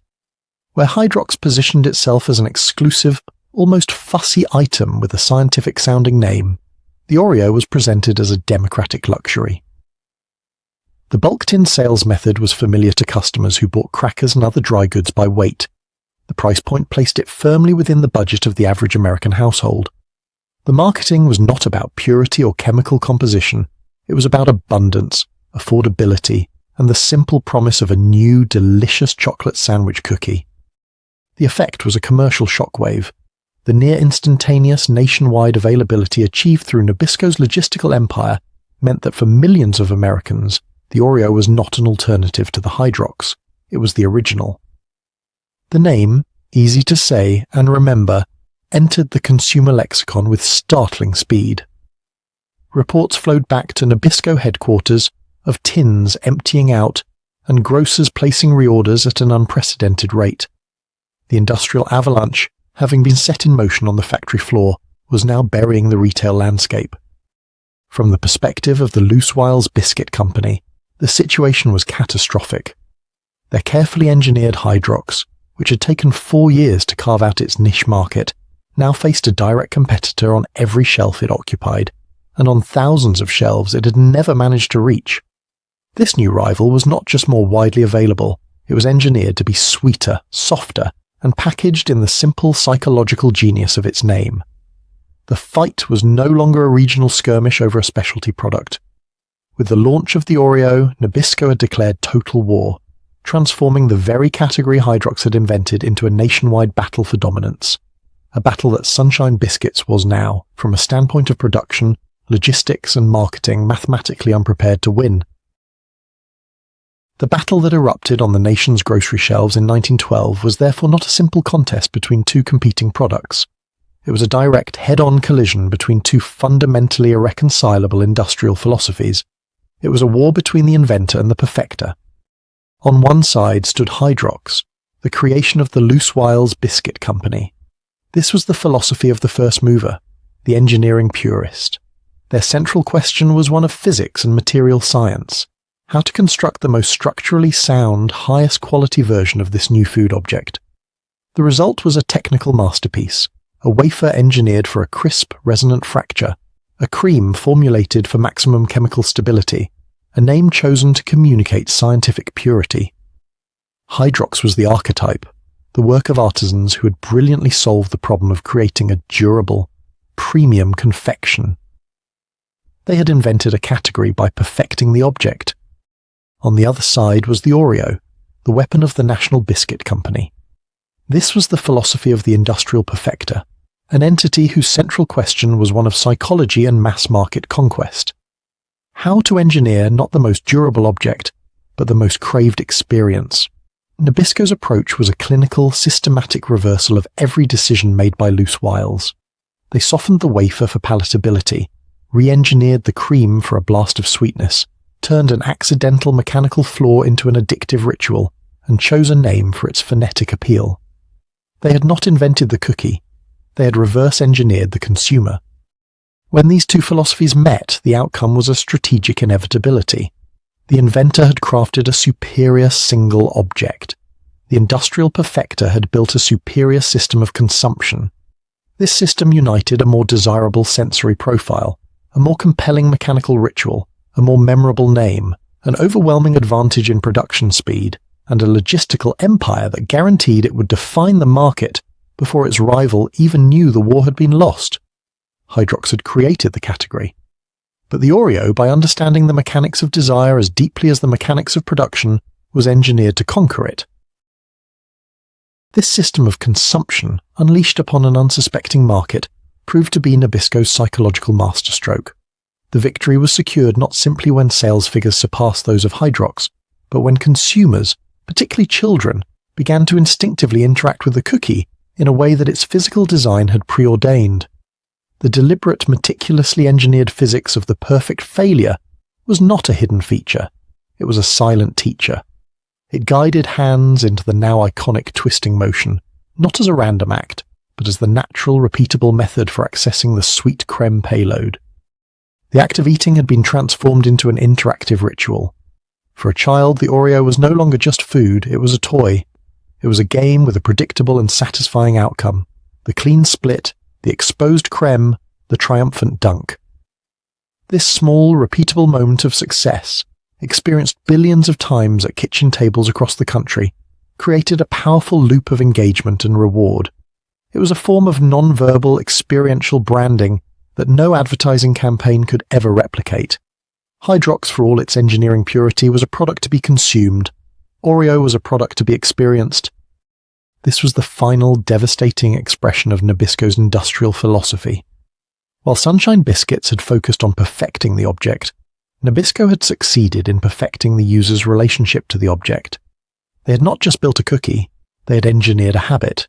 Where Hydrox positioned itself as an exclusive, almost fussy item with a scientific-sounding name, the Oreo was presented as a democratic luxury. The bulk tin sales method was familiar to customers who bought crackers and other dry goods by weight. The price point placed it firmly within the budget of the average American household. The marketing was not about purity or chemical composition. It was about abundance, affordability, and the simple promise of a new, delicious chocolate sandwich cookie. The effect was a commercial shockwave. The near-instantaneous nationwide availability achieved through Nabisco's logistical empire meant that for millions of Americans, the Oreo was not an alternative to the Hydrox. It was the original. The name, easy to say and remember, entered the consumer lexicon with startling speed. Reports flowed back to Nabisco headquarters of tins emptying out and grocers placing reorders at an unprecedented rate. The industrial avalanche, having been set in motion on the factory floor, was now burying the retail landscape. From the perspective of the Loosewhiles Biscuit Company, the situation was catastrophic. Their carefully engineered Hydrox, which had taken 4 years to carve out its niche market, now faced a direct competitor on every shelf it occupied, and on thousands of shelves it had never managed to reach. This new rival was not just more widely available, it was engineered to be sweeter, softer, and packaged in the simple psychological genius of its name. The fight was no longer a regional skirmish over a specialty product. With the launch of the Oreo, Nabisco had declared total war, transforming the very category Hydrox had invented into a nationwide battle for dominance. A battle that Sunshine Biscuits was now, from a standpoint of production, logistics and marketing, mathematically unprepared to win. The battle that erupted on the nation's grocery shelves in 1912 was therefore not a simple contest between two competing products. It was a direct head-on collision between two fundamentally irreconcilable industrial philosophies. It was a war between the inventor and the perfecter. On one side stood Hydrox, the creation of the Loosewhiles Biscuit Company. This was the philosophy of the first mover, the engineering purist. Their central question was one of physics and material science, how to construct the most structurally sound, highest quality version of this new food object. The result was a technical masterpiece, a wafer engineered for a crisp, resonant fracture, a cream formulated for maximum chemical stability, a name chosen to communicate scientific purity. Hydrox was the archetype, the work of artisans who had brilliantly solved the problem of creating a durable, premium confection. They had invented a category by perfecting the object. On the other side was the Oreo, the weapon of the National Biscuit Company. This was the philosophy of the industrial perfecter, an entity whose central question was one of psychology and mass-market conquest. How to engineer not the most durable object, but the most craved experience. Nabisco's approach was a clinical, systematic reversal of every decision made by loose wiles. They softened the wafer for palatability, re-engineered the cream for a blast of sweetness, turned an accidental mechanical flaw into an addictive ritual, and chose a name for its phonetic appeal. They had not invented the cookie, they had reverse-engineered the consumer. When these two philosophies met, the outcome was a strategic inevitability. The inventor had crafted a superior single object. The industrial perfecter had built a superior system of consumption. This system united a more desirable sensory profile, a more compelling mechanical ritual, a more memorable name, an overwhelming advantage in production speed, and a logistical empire that guaranteed it would define the market before its rival even knew the war had been lost. Hydrox had created the category. But the Oreo, by understanding the mechanics of desire as deeply as the mechanics of production, was engineered to conquer it. This system of consumption, unleashed upon an unsuspecting market, proved to be Nabisco's psychological masterstroke. The victory was secured not simply when sales figures surpassed those of Hydrox, but when consumers, particularly children, began to instinctively interact with the cookie in a way that its physical design had preordained. The deliberate, meticulously engineered physics of the perfect failure was not a hidden feature. It was a silent teacher. It guided hands into the now iconic twisting motion, not as a random act, but as the natural, repeatable method for accessing the sweet creme payload. The act of eating had been transformed into an interactive ritual. For a child, the Oreo was no longer just food, it was a toy. It was a game with a predictable and satisfying outcome. The clean split, the exposed creme, the triumphant dunk. This small, repeatable moment of success, experienced billions of times at kitchen tables across the country, created a powerful loop of engagement and reward. It was a form of non-verbal, experiential branding that no advertising campaign could ever replicate. Hydrox, for all its engineering purity, was a product to be consumed. Oreo was a product to be experienced. This was the final devastating expression of Nabisco's industrial philosophy. While Sunshine Biscuits had focused on perfecting the object, Nabisco had succeeded in perfecting the user's relationship to the object. They had not just built a cookie, they had engineered a habit.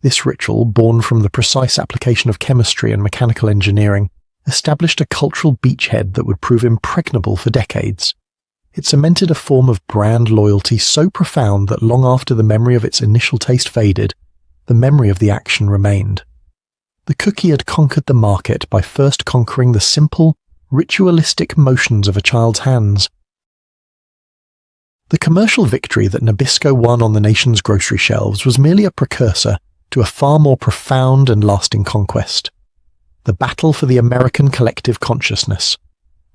This ritual, born from the precise application of chemistry and mechanical engineering, established a cultural beachhead that would prove impregnable for decades. It cemented a form of brand loyalty so profound that long after the memory of its initial taste faded, the memory of the action remained. The cookie had conquered the market by first conquering the simple, ritualistic motions of a child's hands. The commercial victory that Nabisco won on the nation's grocery shelves was merely a precursor to a far more profound and lasting conquest. The battle for the American collective consciousness.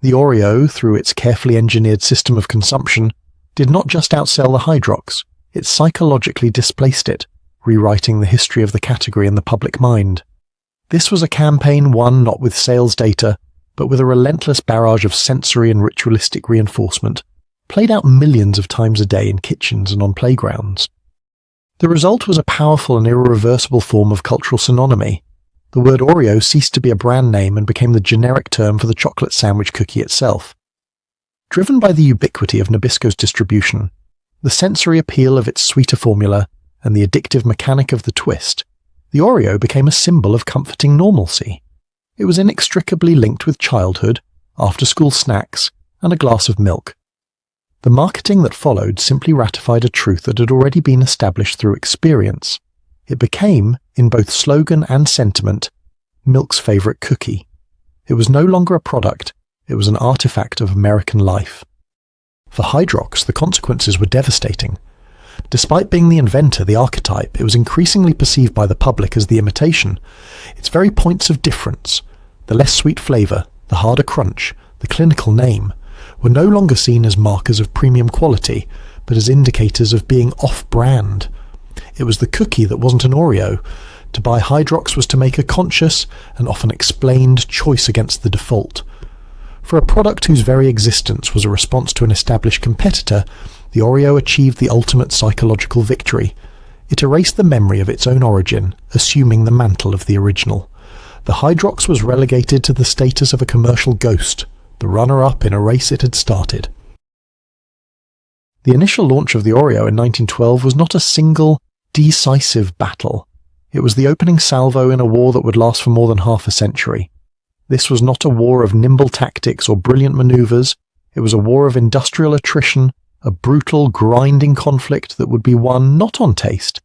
The Oreo, through its carefully engineered system of consumption, did not just outsell the Hydrox, it psychologically displaced it, rewriting the history of the category in the public mind. This was a campaign won not with sales data, but with a relentless barrage of sensory and ritualistic reinforcement, played out millions of times a day in kitchens and on playgrounds. The result was a powerful and irreversible form of cultural synonymy. The word Oreo ceased to be a brand name and became the generic term for the chocolate sandwich cookie itself. Driven by the ubiquity of Nabisco's distribution, the sensory appeal of its sweeter formula, and the addictive mechanic of the twist, the Oreo became a symbol of comforting normalcy. It was inextricably linked with childhood, after-school snacks, and a glass of milk. The marketing that followed simply ratified a truth that had already been established through experience. It became, in both slogan and sentiment, milk's favorite cookie. It was no longer a product, it was an artifact of American life. For Hydrox, the consequences were devastating. Despite being the inventor, the archetype, it was increasingly perceived by the public as the imitation. Its very points of difference, The less sweet flavour, the harder crunch, the clinical name, were no longer seen as markers of premium quality, but as indicators of being off-brand. It was the cookie that wasn't an Oreo. To buy Hydrox was to make a conscious and often explained choice against the default. For a product whose very existence was a response to an established competitor, the Oreo achieved the ultimate psychological victory. It erased the memory of its own origin, assuming the mantle of the original. The Hydrox was relegated to the status of a commercial ghost, the runner-up in a race it had started. The initial launch of the Oreo in 1912 was not a single, decisive battle. It was the opening salvo in a war that would last for more than half a century. This was not a war of nimble tactics or brilliant maneuvers. It was a war of industrial attrition, a brutal, grinding conflict that would be won not on taste,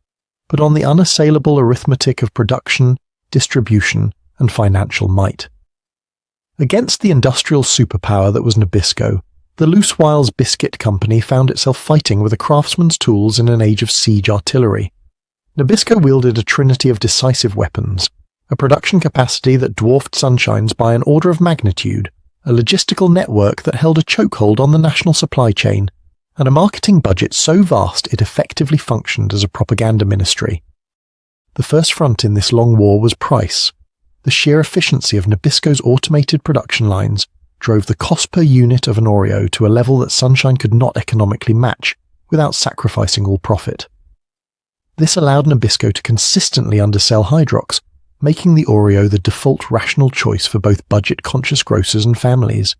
but on the unassailable arithmetic of production, distribution, and financial might. Against the industrial superpower that was Nabisco, the Loose Wiles Biscuit Company found itself fighting with a craftsman's tools in an age of siege artillery. Nabisco wielded a trinity of decisive weapons, a production capacity that dwarfed Sunshine's by an order of magnitude, a logistical network that held a chokehold on the national supply chain, and a marketing budget so vast it effectively functioned as a propaganda ministry. The first front in this long war was price. The sheer efficiency of Nabisco's automated production lines drove the cost per unit of an Oreo to a level that Sunshine could not economically match without sacrificing all profit. This allowed Nabisco to consistently undersell Hydrox, making the Oreo the default rational choice for both budget-conscious grocers and families.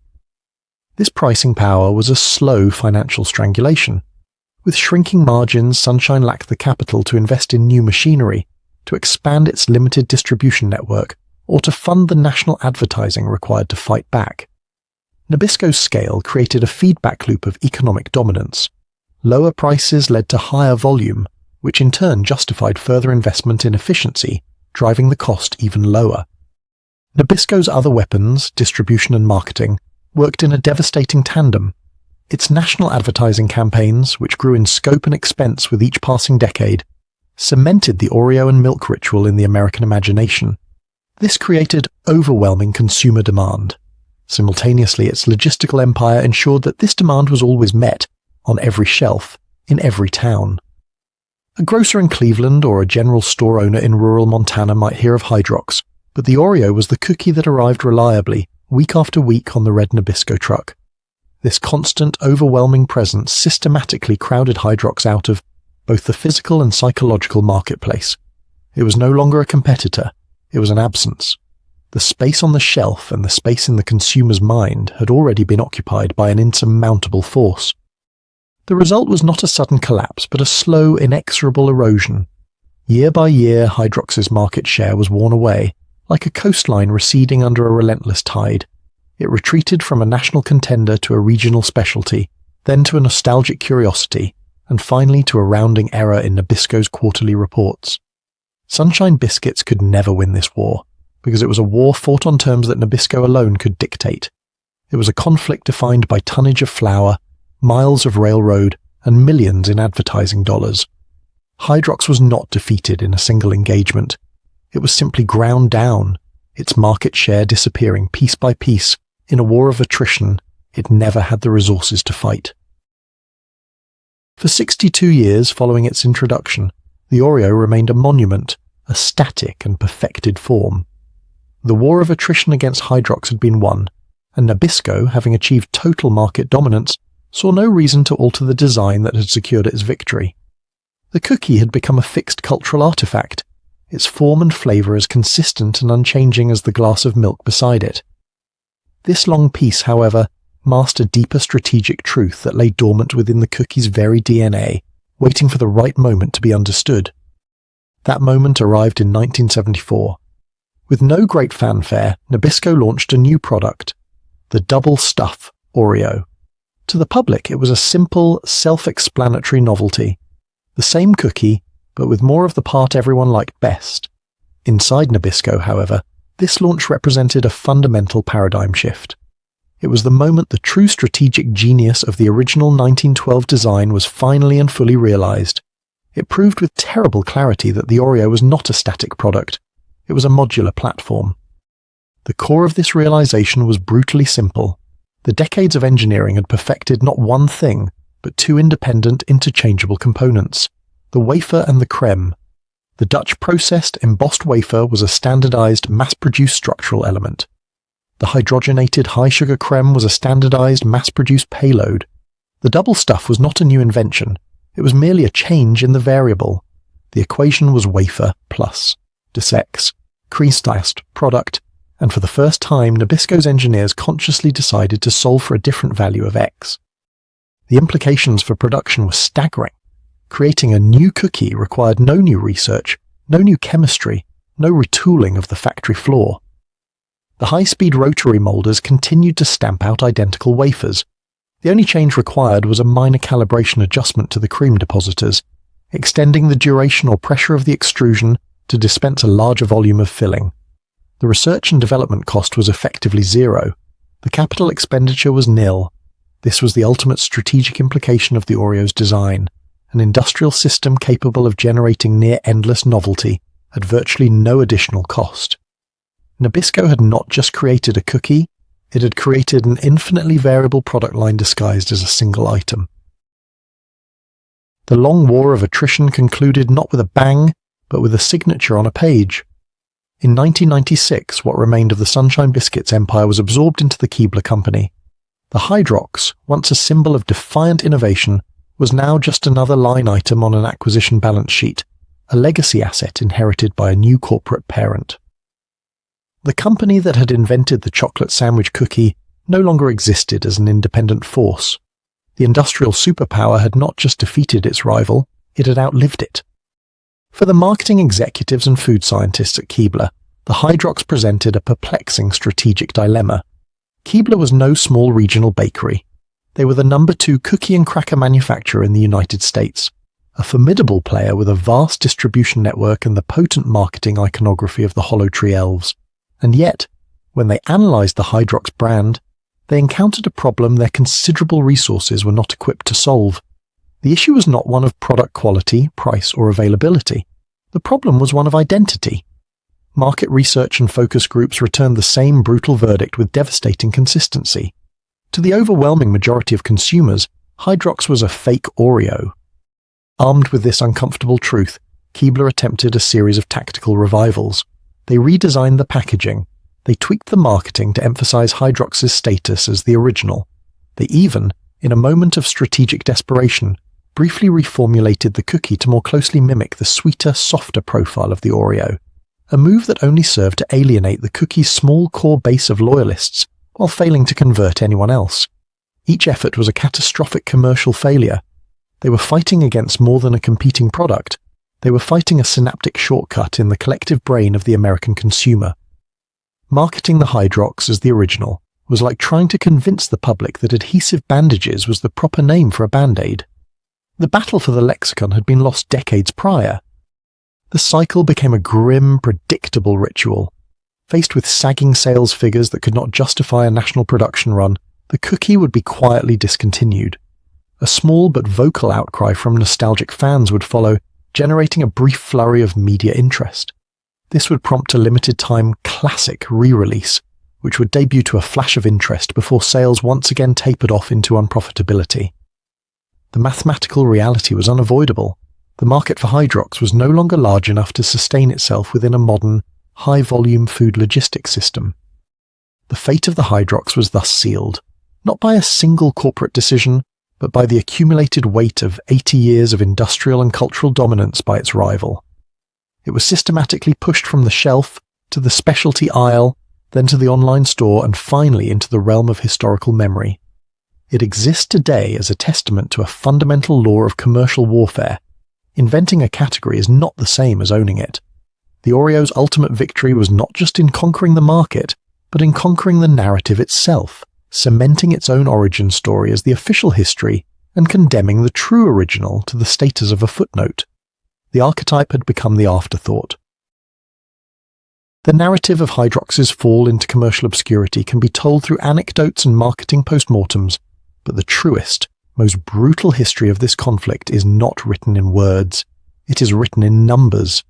This pricing power was a slow financial strangulation. With shrinking margins, Sunshine lacked the capital to invest in new machinery, to expand its limited distribution network, or to fund the national advertising required to fight back. Nabisco's scale created a feedback loop of economic dominance. Lower prices led to higher volume, which in turn justified further investment in efficiency, driving the cost even lower. Nabisco's other weapons, distribution and marketing, worked in a devastating tandem. Its national advertising campaigns, which grew in scope and expense with each passing decade, cemented the Oreo and milk ritual in the American imagination. This created overwhelming consumer demand. Simultaneously, its logistical empire ensured that this demand was always met, on every shelf, in every town. A grocer in Cleveland or a general store owner in rural Montana might hear of Hydrox, but the Oreo was the cookie that arrived reliably, week after week on the red Nabisco truck. This constant, overwhelming presence systematically crowded Hydrox out of both the physical and psychological marketplace. It was no longer a competitor, it was an absence. The space on the shelf and the space in the consumer's mind had already been occupied by an insurmountable force. The result was not a sudden collapse, but a slow, inexorable erosion. Year by year, Hydrox's market share was worn away, like a coastline receding under a relentless tide. It retreated from a national contender to a regional specialty, then to a nostalgic curiosity, and finally to a rounding error in Nabisco's quarterly reports. Sunshine Biscuits could never win this war, because it was a war fought on terms that Nabisco alone could dictate. It was a conflict defined by tonnage of flour, miles of railroad, and millions in advertising dollars. Hydrox was not defeated in a single engagement. It was simply ground down, its market share disappearing piece by piece in a war of attrition it never had the resources to fight. For 62 years following its introduction, the Oreo remained a monument, a static and perfected form. The war of attrition against Hydrox had been won, and Nabisco, having achieved total market dominance, saw no reason to alter the design that had secured its victory. The cookie had become a fixed cultural artifact, its form and flavour as consistent and unchanging as the glass of milk beside it. This long piece, however, masked a deeper strategic truth that lay dormant within the cookie's very DNA, waiting for the right moment to be understood. That moment arrived in 1974. With no great fanfare, Nabisco launched a new product, the Double Stuff Oreo. To the public, it was a simple, self-explanatory novelty. The same cookie, but with more of the part everyone liked best. Inside Nabisco, however, this launch represented a fundamental paradigm shift. It was the moment the true strategic genius of the original 1912 design was finally and fully realized. It proved with terrible clarity that the Oreo was not a static product. It was a modular platform. The core of this realization was brutally simple. The decades of engineering had perfected not one thing, but two independent, interchangeable components, the wafer and the creme. The Dutch-processed, embossed wafer was a standardized, mass-produced structural element. The hydrogenated high-sugar creme was a standardized, mass-produced payload. The double stuff was not a new invention. It was merely a change in the variable. The equation was wafer plus Deus Christ product, and for the first time, Nabisco's engineers consciously decided to solve for a different value of x. The implications for production were staggering. Creating a new cookie required no new research, no new chemistry, no retooling of the factory floor. The high-speed rotary molders continued to stamp out identical wafers. The only change required was a minor calibration adjustment to the cream depositors, extending the duration or pressure of the extrusion to dispense a larger volume of filling. The research and development cost was effectively zero. The capital expenditure was nil. This was the ultimate strategic implication of the Oreo's design. An industrial system capable of generating near-endless novelty at virtually no additional cost. Nabisco had not just created a cookie, it had created an infinitely variable product line disguised as a single item. The long war of attrition concluded not with a bang, but with a signature on a page. In 1996, what remained of the Sunshine Biscuits empire was absorbed into the Keebler company. The Hydrox, once a symbol of defiant innovation, was now just another line item on an acquisition balance sheet, a legacy asset inherited by a new corporate parent. The company that had invented the chocolate sandwich cookie no longer existed as an independent force. The industrial superpower had not just defeated its rival, it had outlived it. For the marketing executives and food scientists at Keebler, the Hydrox presented a perplexing strategic dilemma. Keebler was no small regional bakery. They were the number 2 cookie and cracker manufacturer in the United States, a formidable player with a vast distribution network and the potent marketing iconography of the Hollow Tree Elves. And yet, when they analyzed the Hydrox brand, they encountered a problem their considerable resources were not equipped to solve. The issue was not one of product quality, price, or availability. The problem was one of identity. Market research and focus groups returned the same brutal verdict with devastating consistency. To the overwhelming majority of consumers, Hydrox was a fake Oreo. Armed with this uncomfortable truth, Keebler attempted a series of tactical revivals. They redesigned the packaging. They tweaked the marketing to emphasize Hydrox's status as the original. They even, in a moment of strategic desperation, briefly reformulated the cookie to more closely mimic the sweeter, softer profile of the Oreo, a move that only served to alienate the cookie's small core base of loyalists while failing to convert anyone else. Each effort was a catastrophic commercial failure. They were fighting against more than a competing product. They were fighting a synaptic shortcut in the collective brain of the American consumer. Marketing the Hydrox as the original was like trying to convince the public that adhesive bandages was the proper name for a Band-Aid. The battle for the lexicon had been lost decades prior. The cycle became a grim, predictable ritual. Faced with sagging sales figures that could not justify a national production run, the cookie would be quietly discontinued. A small but vocal outcry from nostalgic fans would follow, generating a brief flurry of media interest. This would prompt a limited-time classic re-release, which would debut to a flash of interest before sales once again tapered off into unprofitability. The mathematical reality was unavoidable. The market for Hydrox was no longer large enough to sustain itself within a modern, high-volume food logistics system. The fate of the Hydrox was thus sealed, not by a single corporate decision, but by the accumulated weight of 80 years of industrial and cultural dominance by its rival. It was systematically pushed from the shelf to the specialty aisle, then to the online store, and finally into the realm of historical memory. It exists today as a testament to a fundamental law of commercial warfare. Inventing a category is not the same as owning it. The Oreo's ultimate victory was not just in conquering the market, but in conquering the narrative itself, cementing its own origin story as the official history and condemning the true original to the status of a footnote. The archetype had become the afterthought. The narrative of Hydrox's fall into commercial obscurity can be told through anecdotes and marketing postmortems, but the truest, most brutal history of this conflict is not written in words. It is written in numbers.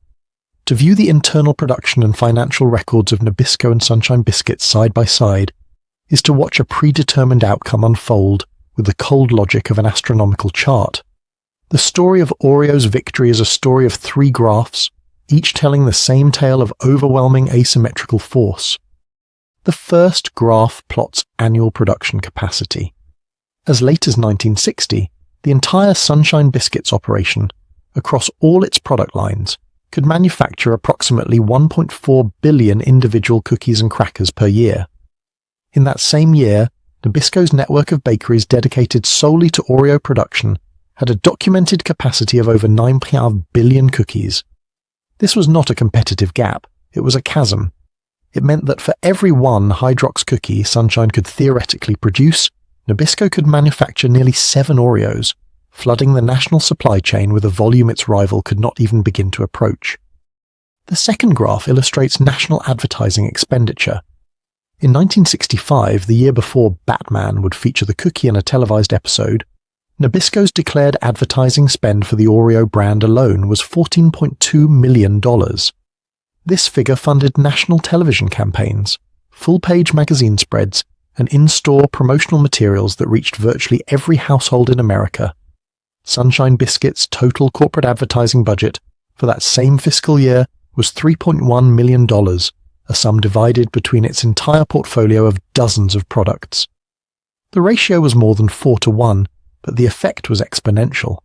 To view the internal production and financial records of Nabisco and Sunshine Biscuits side by side is to watch a predetermined outcome unfold with the cold logic of an astronomical chart. The story of Oreo's victory is a story of 3 graphs, each telling the same tale of overwhelming asymmetrical force. The first graph plots annual production capacity. As late as 1960, the entire Sunshine Biscuits operation, across all its product lines, could manufacture approximately 1.4 billion individual cookies and crackers per year. In that same year, Nabisco's network of bakeries dedicated solely to Oreo production had a documented capacity of over 9.5 billion cookies. This was not a competitive gap, it was a chasm. It meant that for every one Hydrox cookie Sunshine could theoretically produce, Nabisco could manufacture nearly 7 Oreos, flooding the national supply chain with a volume its rival could not even begin to approach. The second graph illustrates national advertising expenditure. In 1965, the year before Batman would feature the cookie in a televised episode, Nabisco's declared advertising spend for the Oreo brand alone was $14.2 million. This figure funded national television campaigns, full-page magazine spreads, and in-store promotional materials that reached virtually every household in America. Sunshine Biscuits' total corporate advertising budget for that same fiscal year was $3.1 million, a sum divided between its entire portfolio of dozens of products. The ratio was more than 4 to 1, but the effect was exponential.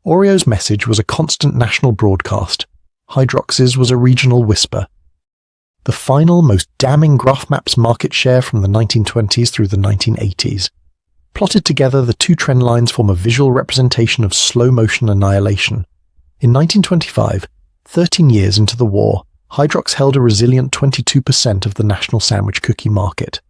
Oreo's message was a constant national broadcast. Hydrox's was a regional whisper. The final, most damning graph maps market share from the 1920s through the 1980s. Plotted together, the 2 trend lines form a visual representation of slow-motion annihilation. In 1925, 13 years into the war, Hydrox held a resilient 22% of the national sandwich cookie market.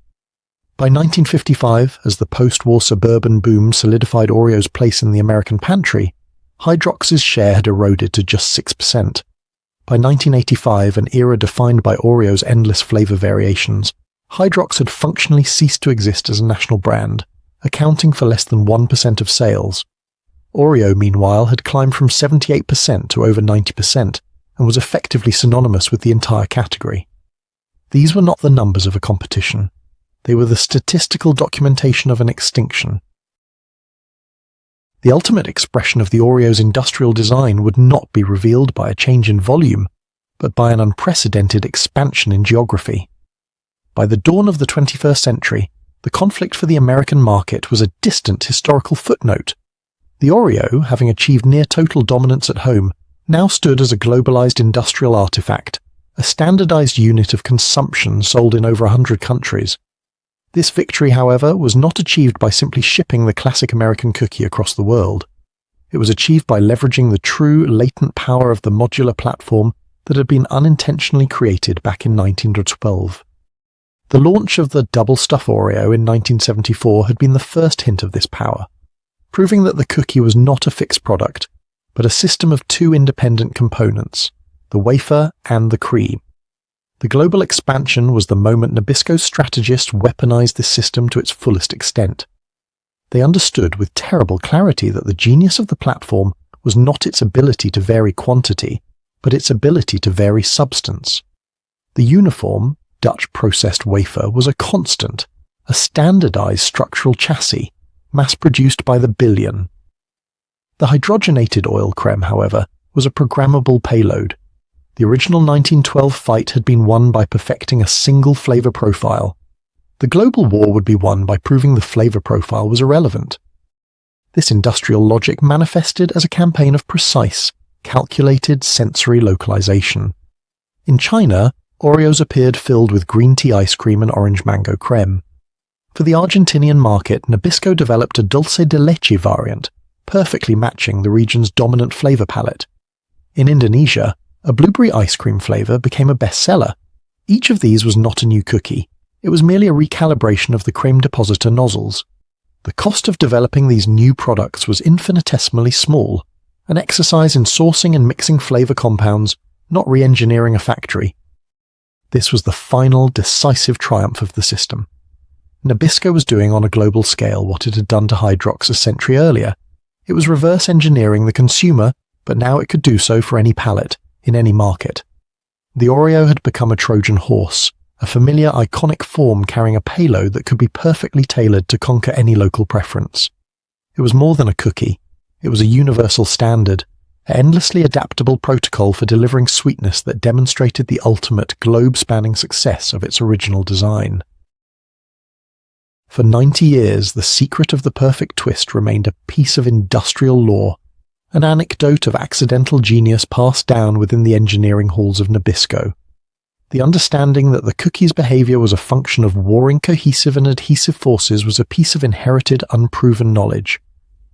By 1955, as the post-war suburban boom solidified Oreo's place in the American pantry, Hydrox's share had eroded to just 6%. By 1985, an era defined by Oreo's endless flavor variations, Hydrox had functionally ceased to exist as a national brand, accounting for less than 1% of sales. Oreo, meanwhile, had climbed from 78% to over 90% and was effectively synonymous with the entire category. These were not the numbers of a competition. They were the statistical documentation of an extinction. The ultimate expression of the Oreo's industrial design would not be revealed by a change in volume, but by an unprecedented expansion in geography. By the dawn of the 21st century, the conflict for the American market was a distant historical footnote. The Oreo, having achieved near total dominance at home, now stood as a globalized industrial artifact, a standardized unit of consumption sold in over 100 countries. This victory, however, was not achieved by simply shipping the classic American cookie across the world. It was achieved by leveraging the true latent power of the modular platform that had been unintentionally created back in 1912. The launch of the Double Stuff Oreo in 1974 had been the first hint of this power, proving that the cookie was not a fixed product, but a system of 2 independent components, the wafer and the cream. The global expansion was the moment Nabisco's strategists weaponized this system to its fullest extent. They understood with terrible clarity that the genius of the platform was not its ability to vary quantity, but its ability to vary substance. The uniform, Dutch processed wafer was a constant, a standardized structural chassis, mass-produced by the billion. The hydrogenated oil creme, however, was a programmable payload. The original 1912 fight had been won by perfecting a single flavor profile. The global war would be won by proving the flavor profile was irrelevant. This industrial logic manifested as a campaign of precise, calculated sensory localization. In China, Oreos appeared filled with green tea ice cream and orange mango creme. For the Argentinian market, Nabisco developed a dulce de leche variant, perfectly matching the region's dominant flavor palette. In Indonesia, a blueberry ice cream flavor became a bestseller. Each of these was not a new cookie. It was merely a recalibration of the creme depositor nozzles. The cost of developing these new products was infinitesimally small, an exercise in sourcing and mixing flavor compounds, not re-engineering a factory. This was the final, decisive triumph of the system. Nabisco was doing on a global scale what it had done to Hydrox a century earlier. It was reverse engineering the consumer, but now it could do so for any palate, in any market. The Oreo had become a Trojan horse, a familiar iconic form carrying a payload that could be perfectly tailored to conquer any local preference. It was more than a cookie. It was a universal standard, an endlessly adaptable protocol for delivering sweetness that demonstrated the ultimate globe-spanning success of its original design. For 90 years, the secret of the perfect twist remained a piece of industrial lore, an anecdote of accidental genius passed down within the engineering halls of Nabisco. The understanding that the cookie's behavior was a function of warring cohesive and adhesive forces was a piece of inherited, unproven knowledge.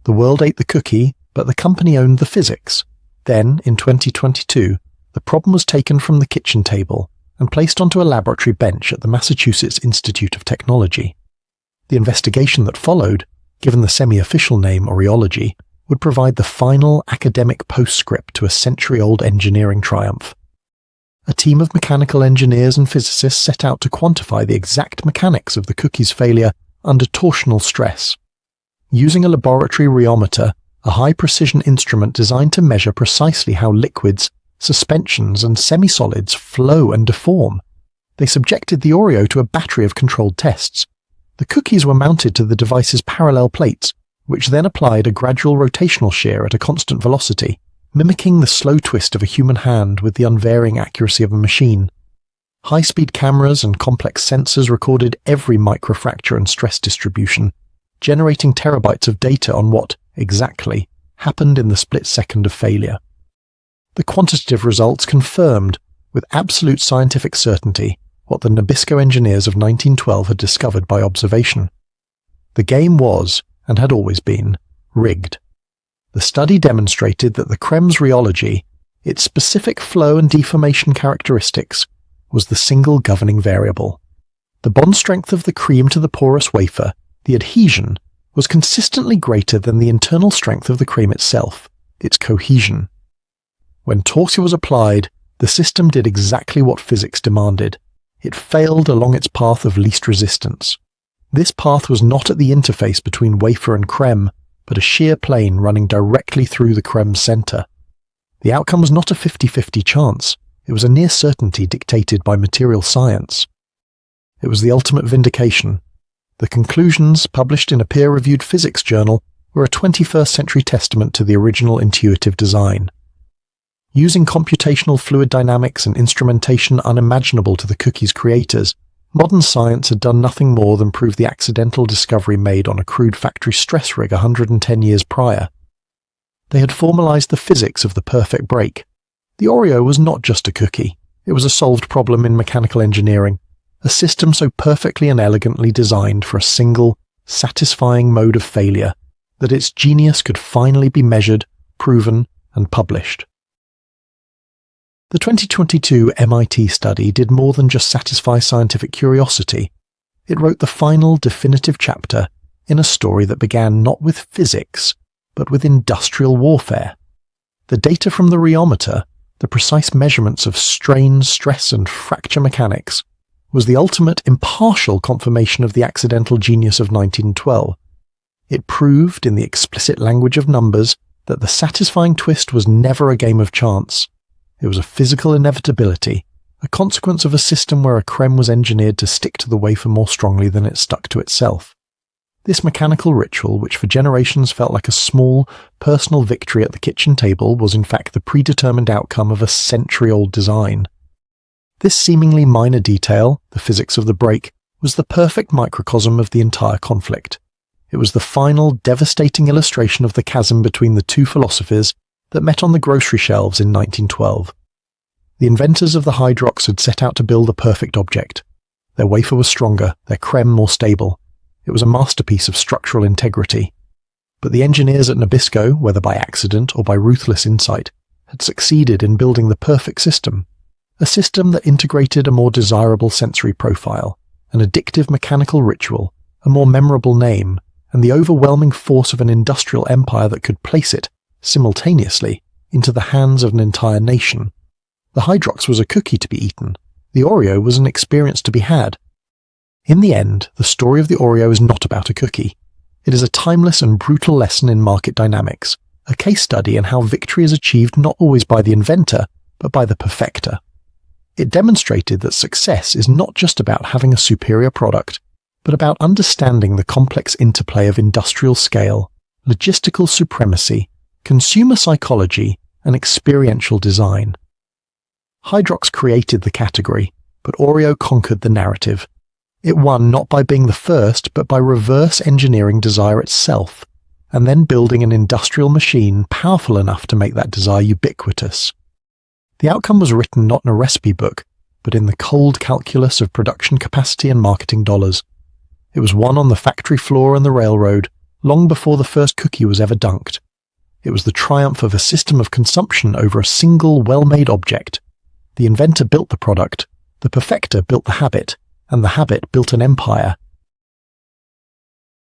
The world ate the cookie, but the company owned the physics. Then, in 2022, the problem was taken from the kitchen table and placed onto a laboratory bench at the Massachusetts Institute of Technology. The investigation that followed, given the semi-official name Oreology, would provide the final academic postscript to a century-old engineering triumph. A team of mechanical engineers and physicists set out to quantify the exact mechanics of the cookie's failure under torsional stress. Using a laboratory rheometer, a high-precision instrument designed to measure precisely how liquids, suspensions, and semi-solids flow and deform, they subjected the Oreo to a battery of controlled tests. The cookies were mounted to the device's parallel plates, which then applied a gradual rotational shear at a constant velocity, mimicking the slow twist of a human hand with the unvarying accuracy of a machine. High-speed cameras and complex sensors recorded every microfracture and stress distribution, generating terabytes of data on what, exactly, happened in the split second of failure. The quantitative results confirmed, with absolute scientific certainty, what the Nabisco engineers of 1912 had discovered by observation. The game was, and had always been, rigged. The study demonstrated that the creme's rheology, its specific flow and deformation characteristics, was the single governing variable. The bond strength of the cream to the porous wafer, the adhesion, was consistently greater than the internal strength of the cream itself, its cohesion. When torsion was applied, the system did exactly what physics demanded. It failed along its path of least resistance. This path was not at the interface between wafer and creme, but a shear plane running directly through the creme's center. The outcome was not a 50-50 chance. It was a near certainty dictated by material science. It was the ultimate vindication. The conclusions, published in a peer-reviewed physics journal, were a 21st century testament to the original intuitive design. Using computational fluid dynamics and instrumentation unimaginable to the cookie's creators, modern science had done nothing more than prove the accidental discovery made on a crude factory stress rig 110 years prior. They had formalized the physics of the perfect break. The Oreo was not just a cookie. It was a solved problem in mechanical engineering, a system so perfectly and elegantly designed for a single, satisfying mode of failure that its genius could finally be measured, proven, and published. The 2022 MIT study did more than just satisfy scientific curiosity. It wrote the final, definitive chapter in a story that began not with physics, but with industrial warfare. The data from the rheometer, the precise measurements of strain, stress, and fracture mechanics, was the ultimate impartial confirmation of the accidental genius of 1912. It proved, in the explicit language of numbers, that the satisfying twist was never a game of chance. It was a physical inevitability, a consequence of a system where a creme was engineered to stick to the wafer more strongly than it stuck to itself. This mechanical ritual, which for generations felt like a small, personal victory at the kitchen table, was in fact the predetermined outcome of a century-old design. This seemingly minor detail, the physics of the break, was the perfect microcosm of the entire conflict. It was the final, devastating illustration of the chasm between the two philosophies that met on the grocery shelves in 1912. The inventors of the Hydrox had set out to build a perfect object. Their wafer was stronger, their creme more stable. It was a masterpiece of structural integrity. But the engineers at Nabisco, whether by accident or by ruthless insight, had succeeded in building the perfect system. A system that integrated a more desirable sensory profile, an addictive mechanical ritual, a more memorable name, and the overwhelming force of an industrial empire that could place it, simultaneously, into the hands of an entire nation. The Hydrox was a cookie to be eaten. The Oreo was an experience to be had. In the end, the story of the Oreo is not about a cookie. It is a timeless and brutal lesson in market dynamics, a case study in how victory is achieved not always by the inventor, but by the perfecter. It demonstrated that success is not just about having a superior product, but about understanding the complex interplay of industrial scale, logistical supremacy, consumer psychology, and experiential design. Hydrox created the category, but Oreo conquered the narrative. It won not by being the first, but by reverse engineering desire itself, and then building an industrial machine powerful enough to make that desire ubiquitous. The outcome was written not in a recipe book, but in the cold calculus of production capacity and marketing dollars. It was won on the factory floor and the railroad, long before the first cookie was ever dunked. It was the triumph of a system of consumption over a single well-made object. The inventor built the product, the perfecter built the habit, and the habit built an empire,